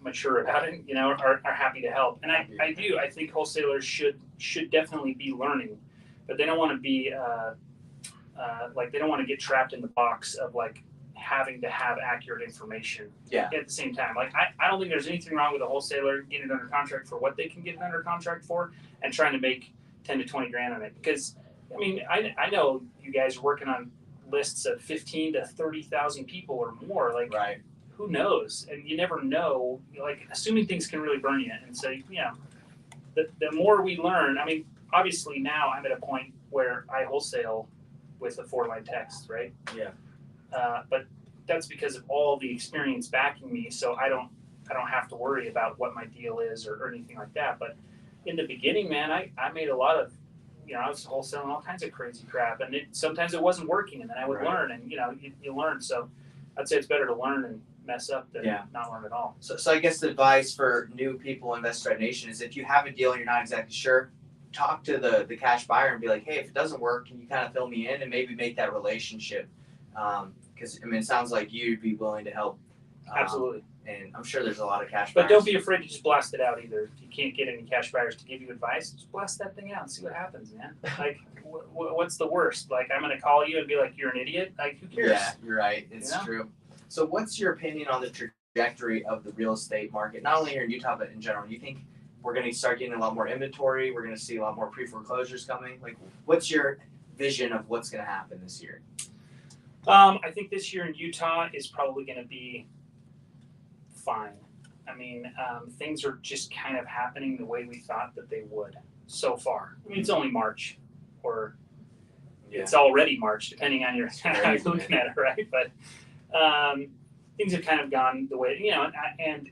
mature about it, are happy to help. And I think wholesalers should definitely be learning, but they don't want to be they don't want to get trapped in the box of like having to have accurate information. Yeah. At the same time, like I don't think there's anything wrong with a wholesaler getting it under contract for what they can get it under contract for, and trying to make 10 to 20 grand on it. Because I mean, I know you guys are working on lists of 15 to 30,000 people or more. Like, who knows? And you never know. Like, assuming things can really burn you. And so, the more we learn. I mean, obviously now I'm at a point where I wholesale with a 4-line text, right? Yeah. But that's because of all the experience backing me. So I don't have to worry about what my deal is or anything like that. But in the beginning, man, I made a lot of, I was wholesaling all kinds of crazy crap, and sometimes it wasn't working, and then I would learn, and you learn. So I'd say it's better to learn and mess up than not learn at all. So I guess the advice for new people in Investor Nation is, if you have a deal and you're not exactly sure, talk to the cash buyer and be like, hey, if it doesn't work, can you kind of fill me in and maybe make that relationship? Because it sounds like you'd be willing to help. Absolutely. And I'm sure there's a lot of cash buyers. But don't be afraid to just blast it out either. If you can't get any cash buyers to give you advice, just blast that thing out and see what happens, man. Like, what's the worst? Like, I'm going to call you and be like, you're an idiot? Like, who cares? Yeah, you're right. It's true. So what's your opinion on the trajectory of the real estate market, not only here in Utah, but in general? Do you think we're going to start getting a lot more inventory? We're going to see a lot more pre-foreclosures coming? Like, what's your vision of what's going to happen this year? I think this year in Utah is probably going to be fine. I mean, things are just kind of happening the way we thought that they would so far. I mean, it's only March, or it's already March, depending on how you're looking at it, right? But things have kind of gone the way, and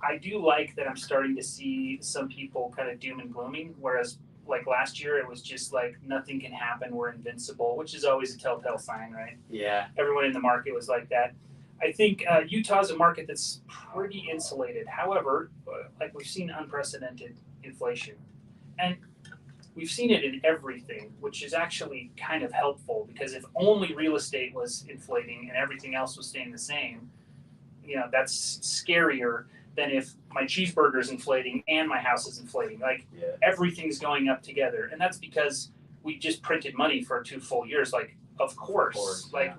I do like that I'm starting to see some people kind of doom and glooming, whereas like last year it was just like nothing can happen, we're invincible, which is always a telltale sign, right? Yeah. Everyone in the market was like that. I think Utah's a market that's pretty insulated. However, like we've seen unprecedented inflation, and we've seen it in everything, which is actually kind of helpful, because if only real estate was inflating and everything else was staying the same, that's scarier than if my cheeseburger is inflating and my house is inflating. Like, everything's going up together, and that's because we just printed money for 2 full years. Like, of course. Like,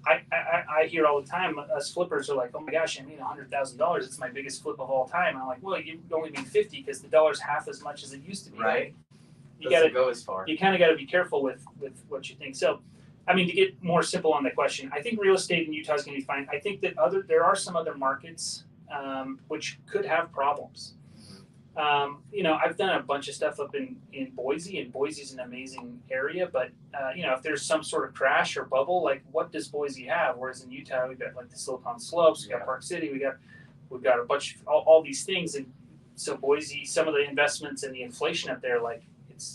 I hear all the time, us flippers are like, oh my gosh, I made $100,000. It's my biggest flip of all time. And I'm like, well, you only made 50 because the dollar's half as much as it used to be. Right. You got to go as far. You kind of got to be careful with what you think. So, I mean, to get more simple on the question, I think real estate in Utah is going to be fine. I think that there are some other markets which could have problems. I've done a bunch of stuff up in Boise, and Boise's an amazing area. But if there's some sort of crash or bubble, like what does Boise have? Whereas in Utah, we've got like the Silicon Slopes, we've got Park City, we've got a bunch of all these things, and so Boise, some of the investments and the inflation up there, like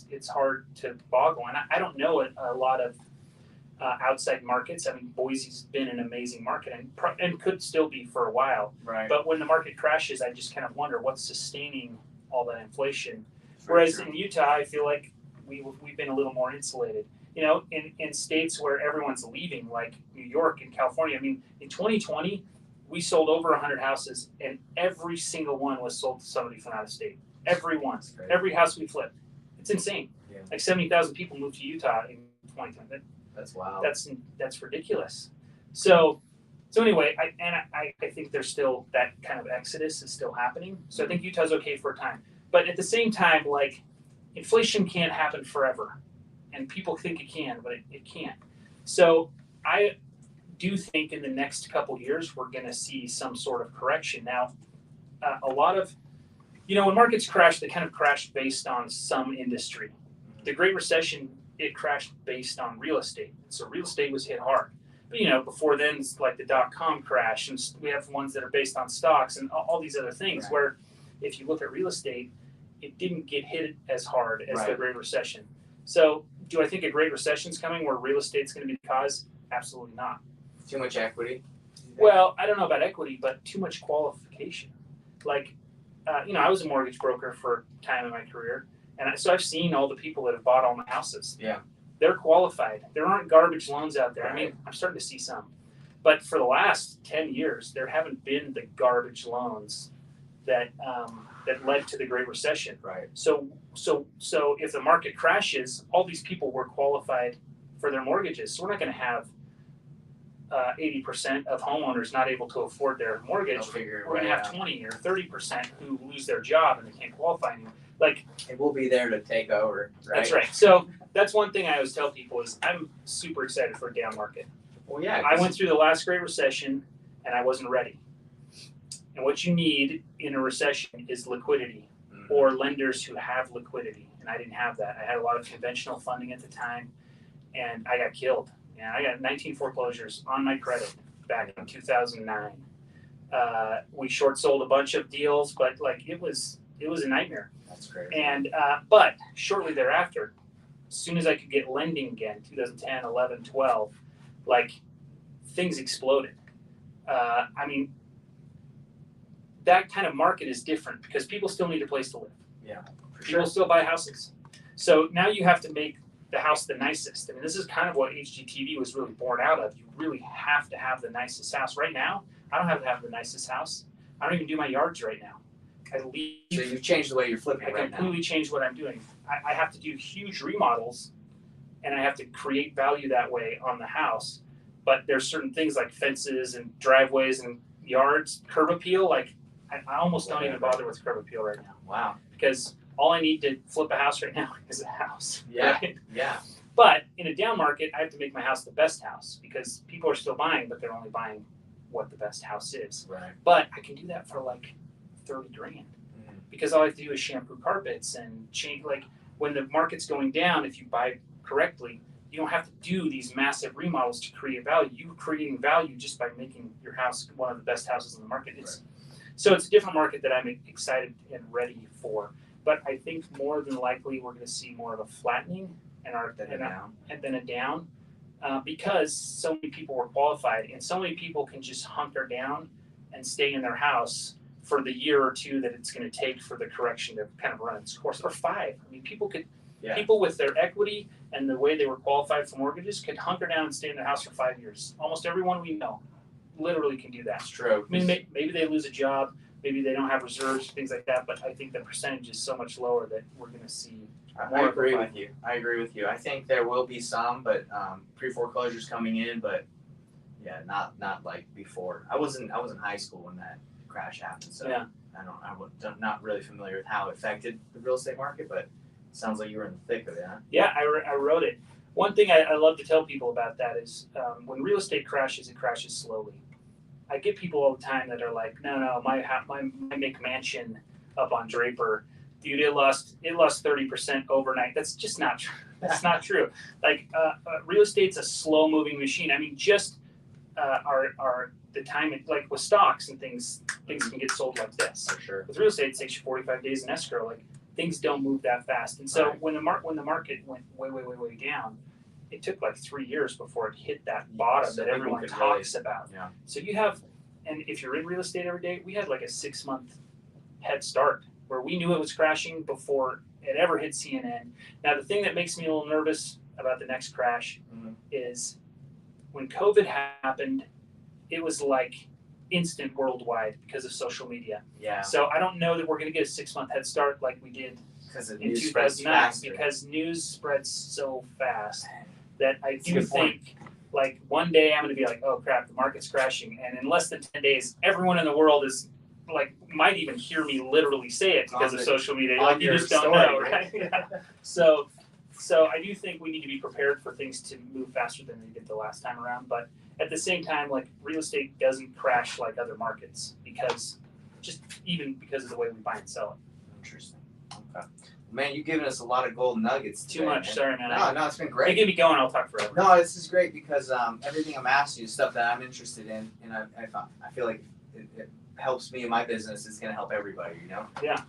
it's hard to boggle. And I don't know a lot of outside markets. I mean, Boise's been an amazing market and could still be for a while. Right. But when the market crashes, I just kind of wonder what's sustaining all that inflation. Whereas in Utah, I feel like we've been a little more insulated. In states where everyone's leaving, like New York and California. I mean, in 2020, we sold over 100 houses, and every single one was sold to somebody from out of state. Every one. Every house we flipped. It's insane. Yeah. Like 70,000 people moved to Utah in 2020. That's wild. That's ridiculous. So anyway, I think there's still that kind of exodus is still happening. So I think Utah's okay for a time. But at the same time, like inflation can't happen forever. And people think it can, but it can't. So I do think in the next couple years we're going to see some sort of correction. Now, a lot of, when markets crash, they kind of crash based on some industry. The Great Recession, it crashed based on real estate. So real estate was hit hard. But, before then, it's like the dot-com crash, and we have ones that are based on stocks and all these other things, right, where if you look at real estate, it didn't get hit as hard as the Great Recession. So do I think a Great Recession's coming where real estate's going to be the cause? Absolutely not. Too much equity? Well, I don't know about equity, but too much qualification. Like, I was a mortgage broker for a time in my career, and so I've seen all the people that have bought all my houses. Yeah. They're qualified. There aren't garbage loans out there. Right. I mean, I'm starting to see some. But for the last 10 years, there haven't been the garbage loans that led to the Great Recession. Right. So if the market crashes, all these people were qualified for their mortgages. So we're not going to have 80% of homeowners not able to afford their mortgage. We're going to have 20 or 30% who lose their job and they can't qualify anymore. And we'll be there to take over. Right? That's right. So that's one thing I always tell people is I'm super excited for a down market. Well, yeah. I went through the last Great Recession and I wasn't ready. And what you need in a recession is liquidity, or lenders who have liquidity. And I didn't have that. I had a lot of conventional funding at the time, and I got killed. And I got 19 foreclosures on my credit back in 2009. We short sold a bunch of deals, but it was a nightmare. That's crazy. And but shortly thereafter, as soon as I could get lending again, 2010, 11, 12, things exploded. I mean, that kind of market is different because people still need a place to live. Yeah, for People still buy houses. So now you have to make the house the nicest. I mean, this is kind of what HGTV was really born out of. You really have to have the nicest house. Right now, I don't have to have the nicest house. I don't even do my yards right now. So you've changed the way you're flipping right now. I completely changed what I'm doing. I have to do huge remodels, and I have to create value that way on the house. But there's certain things like fences and driveways and yards, curb appeal. I almost don't even bother with curb appeal right now. Wow. Because all I need to flip a house right now is a house. Yeah. Right? Yeah. But in a down market, I have to make my house the best house because people are still buying, but they're only buying what the best house is. Right. But I can do that for $30,000 because all I have to do is shampoo carpets and change. When the market's going down, if you buy correctly, you don't have to do these massive remodels to create value. You're creating value just by making your house one of the best houses in the market. So it's a different market that I'm excited and ready for. But I think more than likely we're going to see more of a flattening and then a down because so many people were qualified and so many people can just hunker down and stay in their house for the year or two that it's going to take for the correction to kind of run its course, or 5. I mean, people with their equity and the way they were qualified for mortgages could hunker down and stay in their house for 5 years. Almost everyone we know literally can do that. That's true. I mean, maybe they lose a job, maybe they don't have reserves, things like that, but I think the percentage is so much lower that we're going to see more. I agree with you. I think there will be some, but pre-foreclosures coming in, but yeah, not like before. I was in high school when that crash happened, so yeah. I'm not really familiar with how it affected the real estate market, but it sounds like you were in the thick of it, huh? Yeah, I wrote it. One thing I love to tell people about that is when real estate crashes, it crashes slowly. I get people all the time that are like, no, my McMansion up on Draper, dude, it lost 30% overnight. That's just not true. That's not true. Like real estate's a slow moving machine. I mean, just our the time like with stocks and things can get sold like this. For sure. With real estate, it takes you 45 days in escrow. Like things don't move that fast. And so when the market went way down, it took like 3 years before it hit that bottom that everyone talks about. Yeah. So you have, and if you're in real estate every day, we had like a 6-month head start where we knew it was crashing before it ever hit CNN. Now, the thing that makes me a little nervous about the next crash is when COVID happened, it was like instant worldwide because of social media. Yeah. So I don't know that we're going to get a 6-month head start like we did in news spreads 2009 faster. because news spreads so fast that I do think like one day I'm going to be like, oh crap, the market's crashing. And in less than 10 days, everyone in the world is like, might even hear me literally say it because of social media. Like you just don't know, right? Yeah. So I do think we need to be prepared for things to move faster than they did the last time around. But at the same time, like real estate doesn't crash like other markets because because of the way we buy and sell it. Interesting. Okay. Man, you've given us a lot of golden nuggets today. Too much, sorry, man. No, it's been Hey, great. get me going. I'll talk forever. No, this is great because everything I'm asking you is stuff that I'm interested in, and I feel like it helps me in my business. It's going to help everybody, you know? Yeah.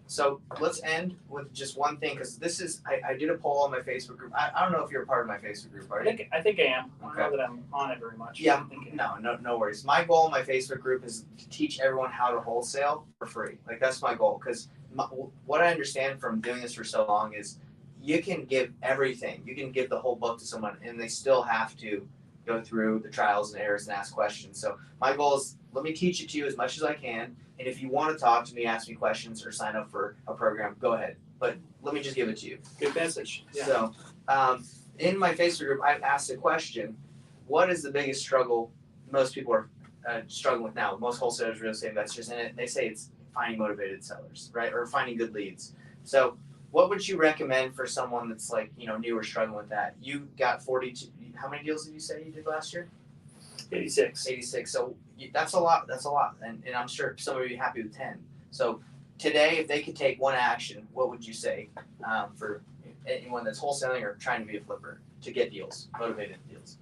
So let's end with just one thing because this is I did a poll on my Facebook group. I don't know if you're a part of my Facebook group, are you? I think I am. I don't Okay. know that I'm on it very much. Yeah, I think no worries. My goal in my Facebook group is to teach everyone how to wholesale for free. Like that's my goal because what I understand from doing this for so long is you can give everything. You can give the whole book to someone and they still have to go through the trials and errors and ask questions. So my goal is let me teach it to you as much as I can. And if you want to talk to me, ask me questions, or sign up for a program, go ahead. But let me just give it to you. good message. Yeah. So in my Facebook group, I've asked a question. What is the biggest struggle most people are struggling with now? Most wholesalers, real estate investors, and they say it's finding motivated sellers, right? Or finding good leads. So what would you recommend for someone that's like, new or struggling with that? You got 42, how many deals did you say you did last year? 86. 86. So that's a lot. And I'm sure some of you are happy with 10. So today, if they could take one action, what would you say for anyone that's wholesaling or trying to be a flipper to get deals, motivated deals?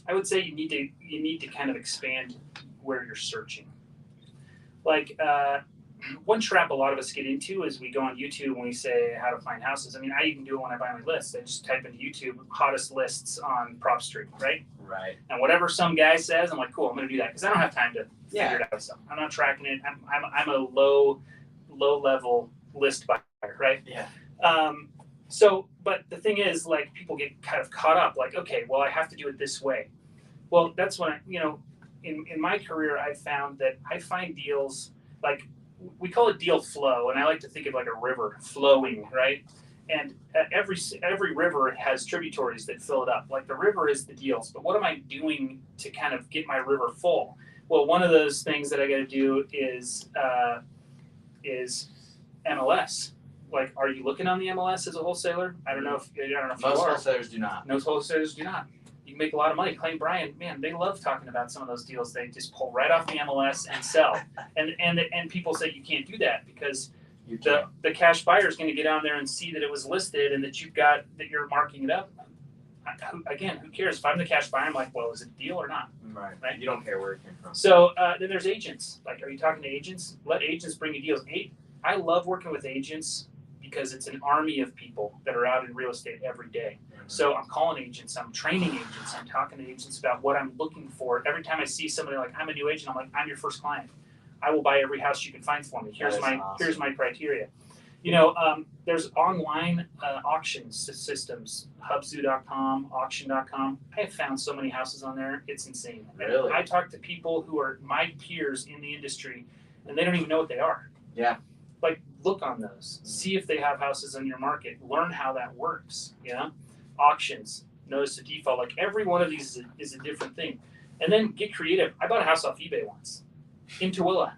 I would say you need to kind of expand where you're searching. Like one trap a lot of us get into is we go on YouTube and we say how to find houses. I mean, I even do it when I buy my lists. I just type into YouTube hottest lists on Prop Street, right? Right. And whatever some guy says, I'm like, cool, I'm going to do that because I don't have time to figure it out. So I'm not tracking it. I'm a low level list buyer, right? Yeah. But the thing is, like, people get kind of caught up, like, okay, well, I have to do it this way. Well, that's when in my career, I've found that I find deals like we call it deal flow, and I like to think of like a river flowing, right? And every river has tributaries that fill it up. Like the river is the deals, but what am I doing to kind of get my river full? Well, one of those things that I got to do is MLS. Like, are you looking on the MLS as a wholesaler? I don't know if you are. Most wholesalers do not. Most wholesalers do not. You can make a lot of money. Clay Bryan, man, they love talking about some of those deals. They just pull right off the MLS and sell. And people say you can't do that because the cash buyer is going to get on there and see that it was listed and that you're marking it up. Again, who cares? If I'm the cash buyer, I'm like, well, is it a deal or not? Right. You don't care where it came from. So then there's agents. Like, are you talking to agents? Let agents bring you deals. I love working with agents because it's an army of people that are out in real estate every day. So I'm calling agents, I'm training agents, I'm talking to agents about what I'm looking for. Every time I see somebody like, I'm a new agent, I'm like, I'm your first client. I will buy every house you can find for me. Here's my criteria. There's online auction systems, hubzoo.com, auction.com. I have found so many houses on there, it's insane. Really? I talk to people who are my peers in the industry, and they don't even know what they are. Yeah. Like, look on those. See if they have houses on your market. Learn how that works, Auctions, notice the default. Like, every one of these is a different thing. And then get creative. I bought a house off eBay once in Tooele.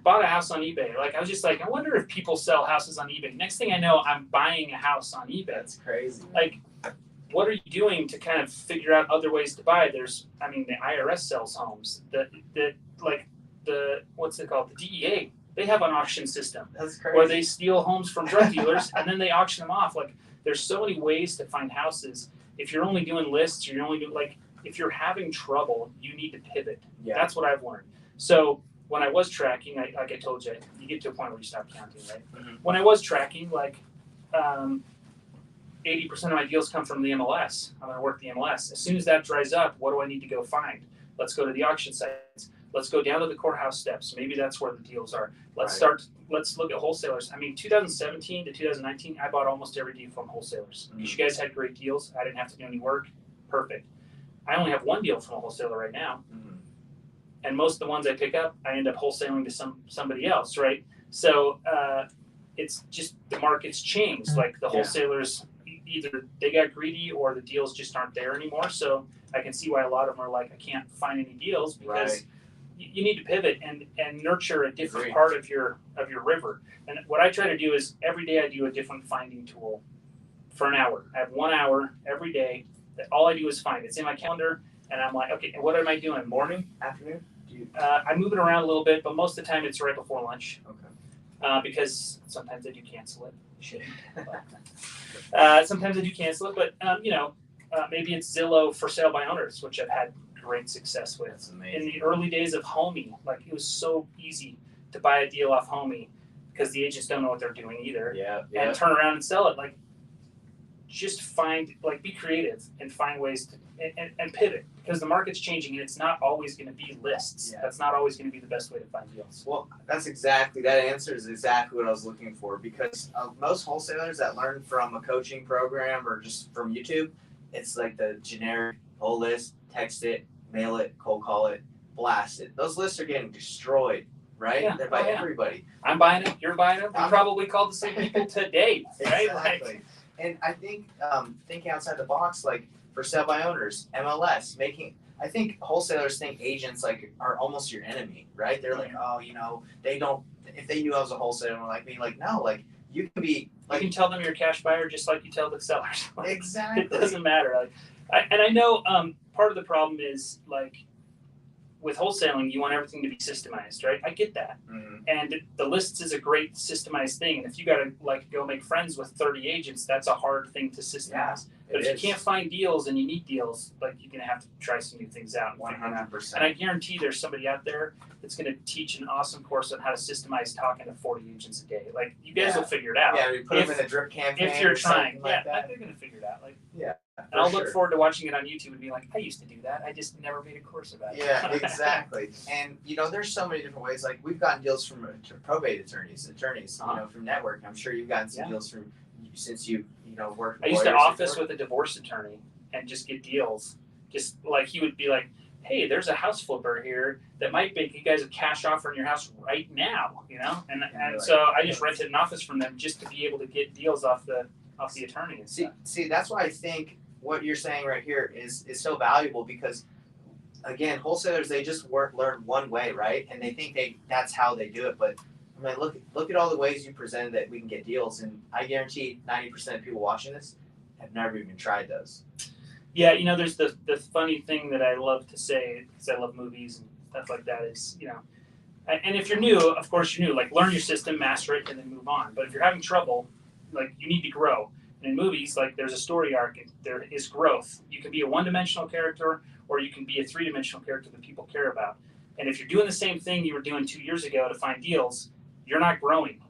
Bought a house on eBay. Like, I was just like, I wonder if people sell houses on eBay. Next thing I know, I'm buying a house on eBay. That's crazy. Like, what are you doing to kind of figure out other ways to buy? The IRS sells homes. the what's it called? The DEA. They have an auction system That's crazy. where they steal homes from drug dealers and then they auction them off. Like, there's so many ways to find houses. If you're only doing lists, or you're only doing, like, if you're having trouble, you need to pivot. Yeah. That's what I've learned. So when I was tracking, like I told you, you get to a point where you stop counting, right? Mm-hmm. When I was tracking, like 80% of my deals come from the MLS. I'm going to work the MLS. As soon as that dries up, what do I need to go find? Let's go to the auction sites. Let's go down to the courthouse steps. Maybe that's where the deals are. Let's look at wholesalers. I mean, 2017 to 2019, I bought almost every deal from wholesalers. Because you guys had great deals. I didn't have to do any work. Perfect. I only have one deal from a wholesaler right now. Mm-hmm. And most of the ones I pick up, I end up wholesaling to somebody else, right? So it's just the market's changed. Like the wholesalers, either they got greedy or the deals just aren't there anymore. So I can see why a lot of them are like, I can't find any deals because you need to pivot and nurture a different part of your river. And what I try to do is every day I do a different finding tool for an hour. I have 1 hour every day that all I do is find. It's in my calendar, and I'm like, okay, what am I doing? Morning, afternoon? I move it around a little bit, but most of the time it's right before lunch. Okay. Because sometimes I do cancel it. Sometimes I do cancel it, but maybe it's Zillow for sale by owners, which I've had great success with. That's amazing. In the early days of Homey, like it was so easy to buy a deal off Homey because the agents don't know what they're doing either. And turn around and sell it. Like, just be creative and find ways to and pivot because the market's changing and it's not always going to be lists. That's not always going to be the best way to find deals. Well, that answer is exactly what I was looking for because most wholesalers that learn from a coaching program or just from YouTube, it's like the generic whole list, text it, mail it, cold call it, blast it. Those lists are getting destroyed, right? Yeah. They're by everybody. I'm buying it. You're buying it. We probably called the same people today, right? Exactly. And I think thinking outside the box, like for sale by owners, MLS, I think wholesalers think agents like are almost your enemy, right? They're like, oh, they don't. If they knew I was a wholesaler like me, like no, like you can be. Like, you can tell them you're a cash buyer just like you tell the sellers. Exactly. It doesn't matter. I know part of the problem is like with wholesaling, you want everything to be systemized, right? I get that. Mm-hmm. And the lists is a great systemized thing. And if you got to go make friends with 30 agents, that's a hard thing to systemize. But if you can't find deals and you need deals, like you're going to have to try some new things out. 100%. And I guarantee there's somebody out there that's going to teach an awesome course on how to systemize talking to 40 agents a day. Like you guys will figure it out. Yeah, we put them in a drip campaign. If you're trying, like that. they're going to figure it out. Yeah. And I'll look forward to watching it on YouTube and be like, I used to do that. I just never made a course about it. Yeah, exactly. And there's so many different ways. Like we've gotten deals from probate attorneys, from network. I'm sure you've gotten some deals from since you worked. I used to office with a divorce attorney and just get deals. Just like he would be like, hey, there's a house flipper here that might make you guys a cash offer in your house right now, And so I just rented an office from them just to be able to get deals off the attorney. And see, that's why I think what you're saying right here is so valuable because, again, wholesalers, they just learn one way, right? And they think that's how they do it. But I mean, look at all the ways you presented that we can get deals, and I guarantee 90% of people watching this have never even tried those. Yeah, there's the funny thing that I love to say because I love movies and stuff like that is, and if you're new, of course you're new. Like learn your system, master it, and then move on. But if you're having trouble, like you need to grow. And in movies, like there's a story arc, and there is growth. You can be a one-dimensional character, or you can be a three-dimensional character that people care about. And if you're doing the same thing you were doing 2 years ago to find deals, you're not growing.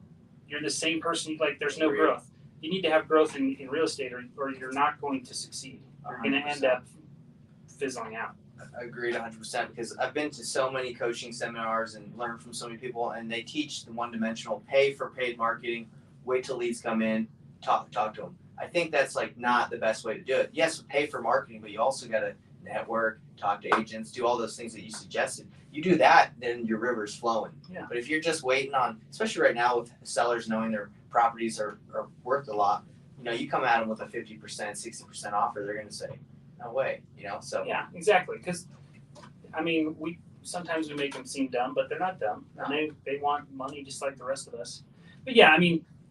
You're the same person. Like there's no growth. You need to have growth in real estate, or you're not going to succeed. You're going to end up fizzling out. Agreed 100% because I've been to so many coaching seminars and learned from so many people, and they teach the one-dimensional pay for paid marketing. Wait till leads come in. Talk to them. I think that's not the best way to do it. Yes, pay for marketing, but you also got to network, talk to agents, do all those things that you suggested. You do that, then your river's flowing. Yeah. But if you're just waiting on, especially right now with sellers knowing their properties are worth a lot, you come at them with a 50%, 60% offer, they're going to say, no way, so. Yeah, exactly. Because, sometimes we make them seem dumb, but they're not dumb. No. And they want money just like the rest of us. But yeah,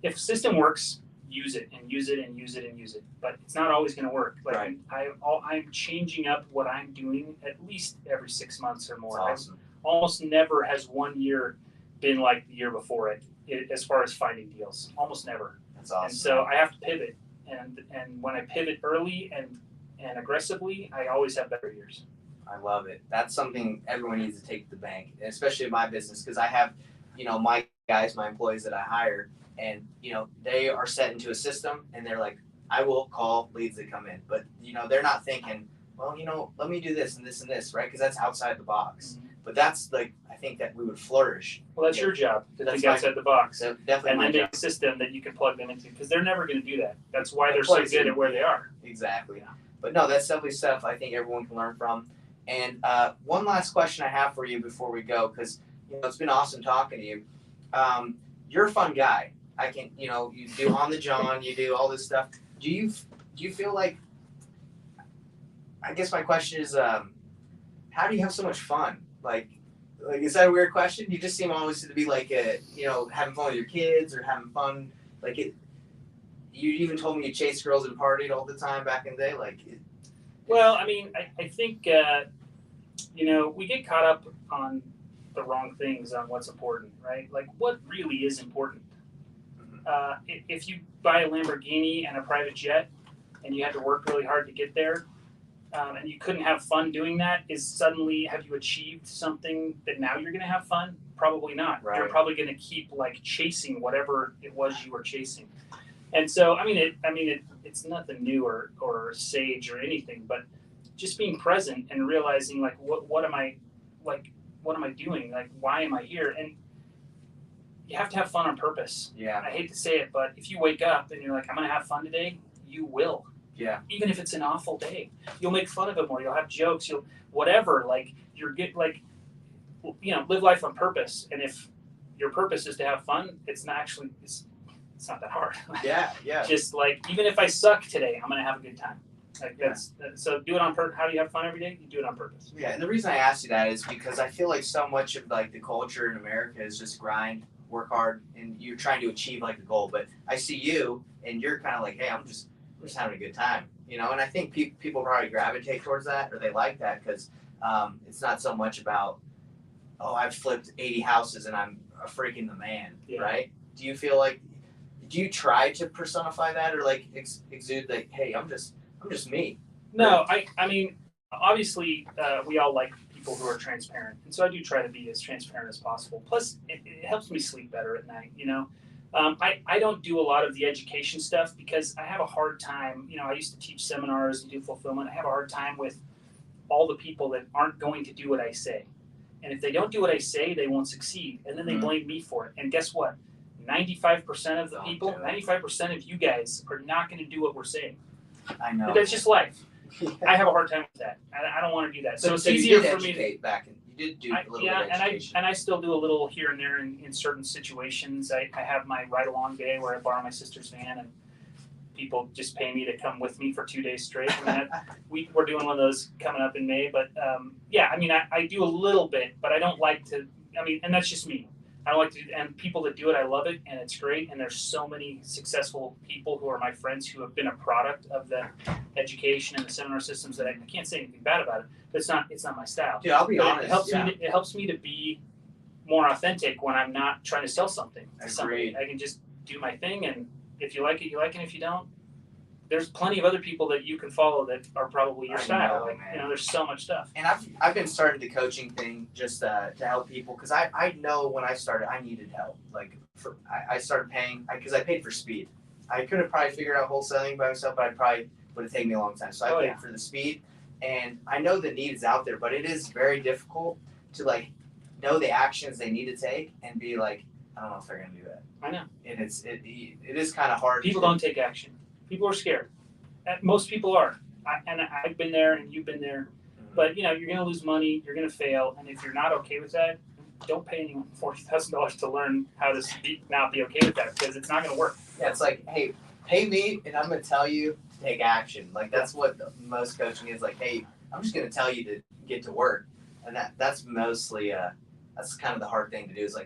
if a system works, use it and use it and use it and use it. But it's not always going to work. Like I'm changing up what I'm doing at least every 6 months or more. That's awesome. almost never has one year been like the year before it as far as finding deals. Almost never. That's awesome. And so I have to pivot, and when I pivot early and aggressively, I always have better years. I love it. That's something everyone needs to take to the bank, especially in my business, because I have, my guys, my employees that I hire, and, they are set into a system, and they're like, I will call leads that come in. But, they're not thinking, well, let me do this and this and this, right? Because that's outside the box. Mm-hmm. But that's I think that we would flourish. Well, that's your job to think outside the box. Definitely and then make a system that you can plug them into, because they're never going to do that. That's why they're so good at where they are. Exactly. But no, that's definitely stuff I think everyone can learn from. And one last question I have for you before we go, because it's been awesome talking to you. You're a fun guy. I can, you do On the John, you do all this stuff. Do you feel like? I guess my question is, how do you have so much fun? Like, is that a weird question? You just seem always to be like, having fun with your kids or having fun. Like it. You even told me you chased girls and partied all the time back in the day. Well, I mean, I think we get caught up on the wrong things on what's important, right? Like, what really is important? If you buy a Lamborghini and a private jet, and you had to work really hard to get there, and you couldn't have fun doing that, have you achieved something that now you're going to have fun? Probably not. Right. You're probably going to keep chasing whatever it was you were chasing. And so, it's nothing new or sage or anything, but just being present and realizing what am I doing? Why am I here? And you have to have fun on purpose. Yeah. I hate to say it, but if you wake up and you're like, I'm going to have fun today, you will. Yeah. Even if it's an awful day, you'll make fun of it more. You'll have jokes. You'll whatever. Live life on purpose. And if your purpose is to have fun, it's not that hard. Yeah. Just even if I suck today, I'm gonna have a good time. So do it on purpose. How do you have fun every day? You do it on purpose. Yeah, and the reason I asked you that is because I feel like so much of the culture in America is just grind, work hard, and you're trying to achieve a goal. But I see you, and you're kind of like, hey, I'm just having a good time, And I think people probably gravitate towards that, or they like that because it's not so much about, oh, I've flipped 80 houses and I'm a freaking the man, right? Do you feel like? Do you try to personify that or exude hey, I'm just me? No, I mean, obviously we all like people who are transparent. And so I do try to be as transparent as possible. Plus it helps me sleep better at night, I don't do a lot of the education stuff because I have a hard time, I used to teach seminars and do fulfillment. I have a hard time with all the people that aren't going to do what I say. And if they don't do what I say, they won't succeed. And then they blame me for it. And guess what? 95% of the people, 95% of you guys are not going to do what we're saying. I know. But that's just life. I have a hard time with that. I don't want to do that. So it's easier for me to back. You did do a little bit of education. and I still do a little here and there in certain situations. I have my ride-along day where I borrow my sister's van and people just pay me to come with me for 2 days straight. We're doing one of those coming up in May. But I do a little bit, but I don't like to. And that's just me. I don't like to, and people that do it, I love it, and it's great. And there's so many successful people who are my friends who have been a product of the education and the seminar systems that I can't say anything bad about it. But it's not my style. Dude, I'll be honest. It helps me to be more authentic when I'm not trying to sell something to somebody. I can just do my thing, and if you like it, you like it. And if you don't, there's plenty of other people that you can follow that are probably your style. There's so much stuff. And I've been starting the coaching thing just to help people because I know when I started I needed help. I started paying because I paid for speed. I could have probably figured out wholesaling by myself, but I probably would have taken me a long time. So I paid for the speed, and I know the need is out there, but it is very difficult to know the actions they need to take and be I don't know if they're gonna do that. I know. And it is kind of hard. People don't take action. People are scared. Most people are. I've been there and you've been there. But, you're going to lose money. You're going to fail. And if you're not okay with that, don't pay anyone $40,000 to learn how to not be okay with that because it's not going to work. Yeah, it's hey, pay me and I'm going to tell you to take action. That's what most coaching is. Hey, I'm just going to tell you to get to work. And that's mostly, that's kind of the hard thing to do is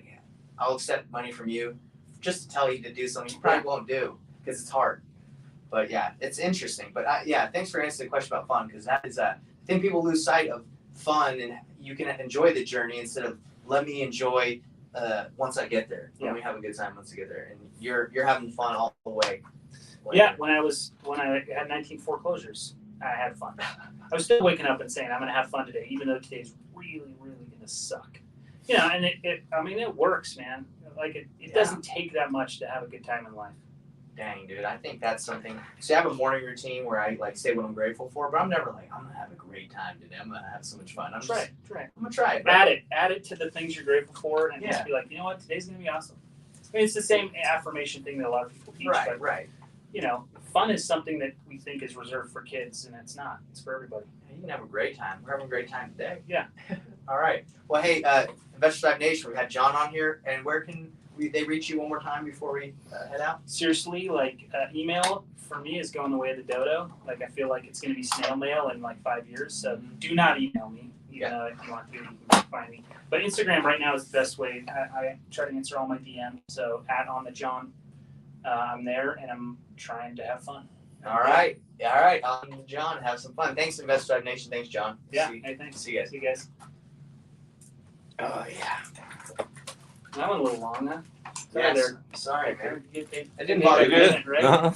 I'll accept money from you just to tell you to do something you probably won't do because it's hard. But yeah, it's interesting. But thanks for answering the question about fun because that is I think people lose sight of fun and you can enjoy the journey instead of let me enjoy once I get there. Let me have a good time once I get there. And you're having fun all the way. Yeah, when I had 19 foreclosures, I had fun. I was still waking up and saying I'm gonna have fun today, even though today's really, really gonna suck. You know, and it works, man. Like it doesn't take that much to have a good time in life. Dang, dude, I think that's something. See, I have a morning routine where I like say what I'm grateful for, but I'm never like I'm gonna have a great time today. I'm gonna have so much fun. I'm Try it. I'm gonna try it. Add it to the things you're grateful for, and just be like, you know what, today's gonna be awesome. I mean, it's the same affirmation thing that a lot of people teach, but you know, fun is something that we think is reserved for kids, and it's not. It's for everybody. You can have a great time. We're having a great time today. Yeah. All right. Well, hey, Investor Dive Nation, we had John on here, and where can they reach you one more time before we head out? Seriously, like email for me is going the way of the dodo. Like I feel like it's going to be snail mail in like 5 years. So do not email me. Even though if you want to, you can find me. But Instagram right now is the best way. I try to answer all my DMs. So @OnTheJohn, I'm there and I'm trying to have fun. All right. On the John, have some fun. Thanks, Investor Dive Nation. Thanks, John. Yeah. Hey, thanks. See you guys. Oh yeah. That went a little long, huh? Yes. Sorry, man. I didn't bother you, right?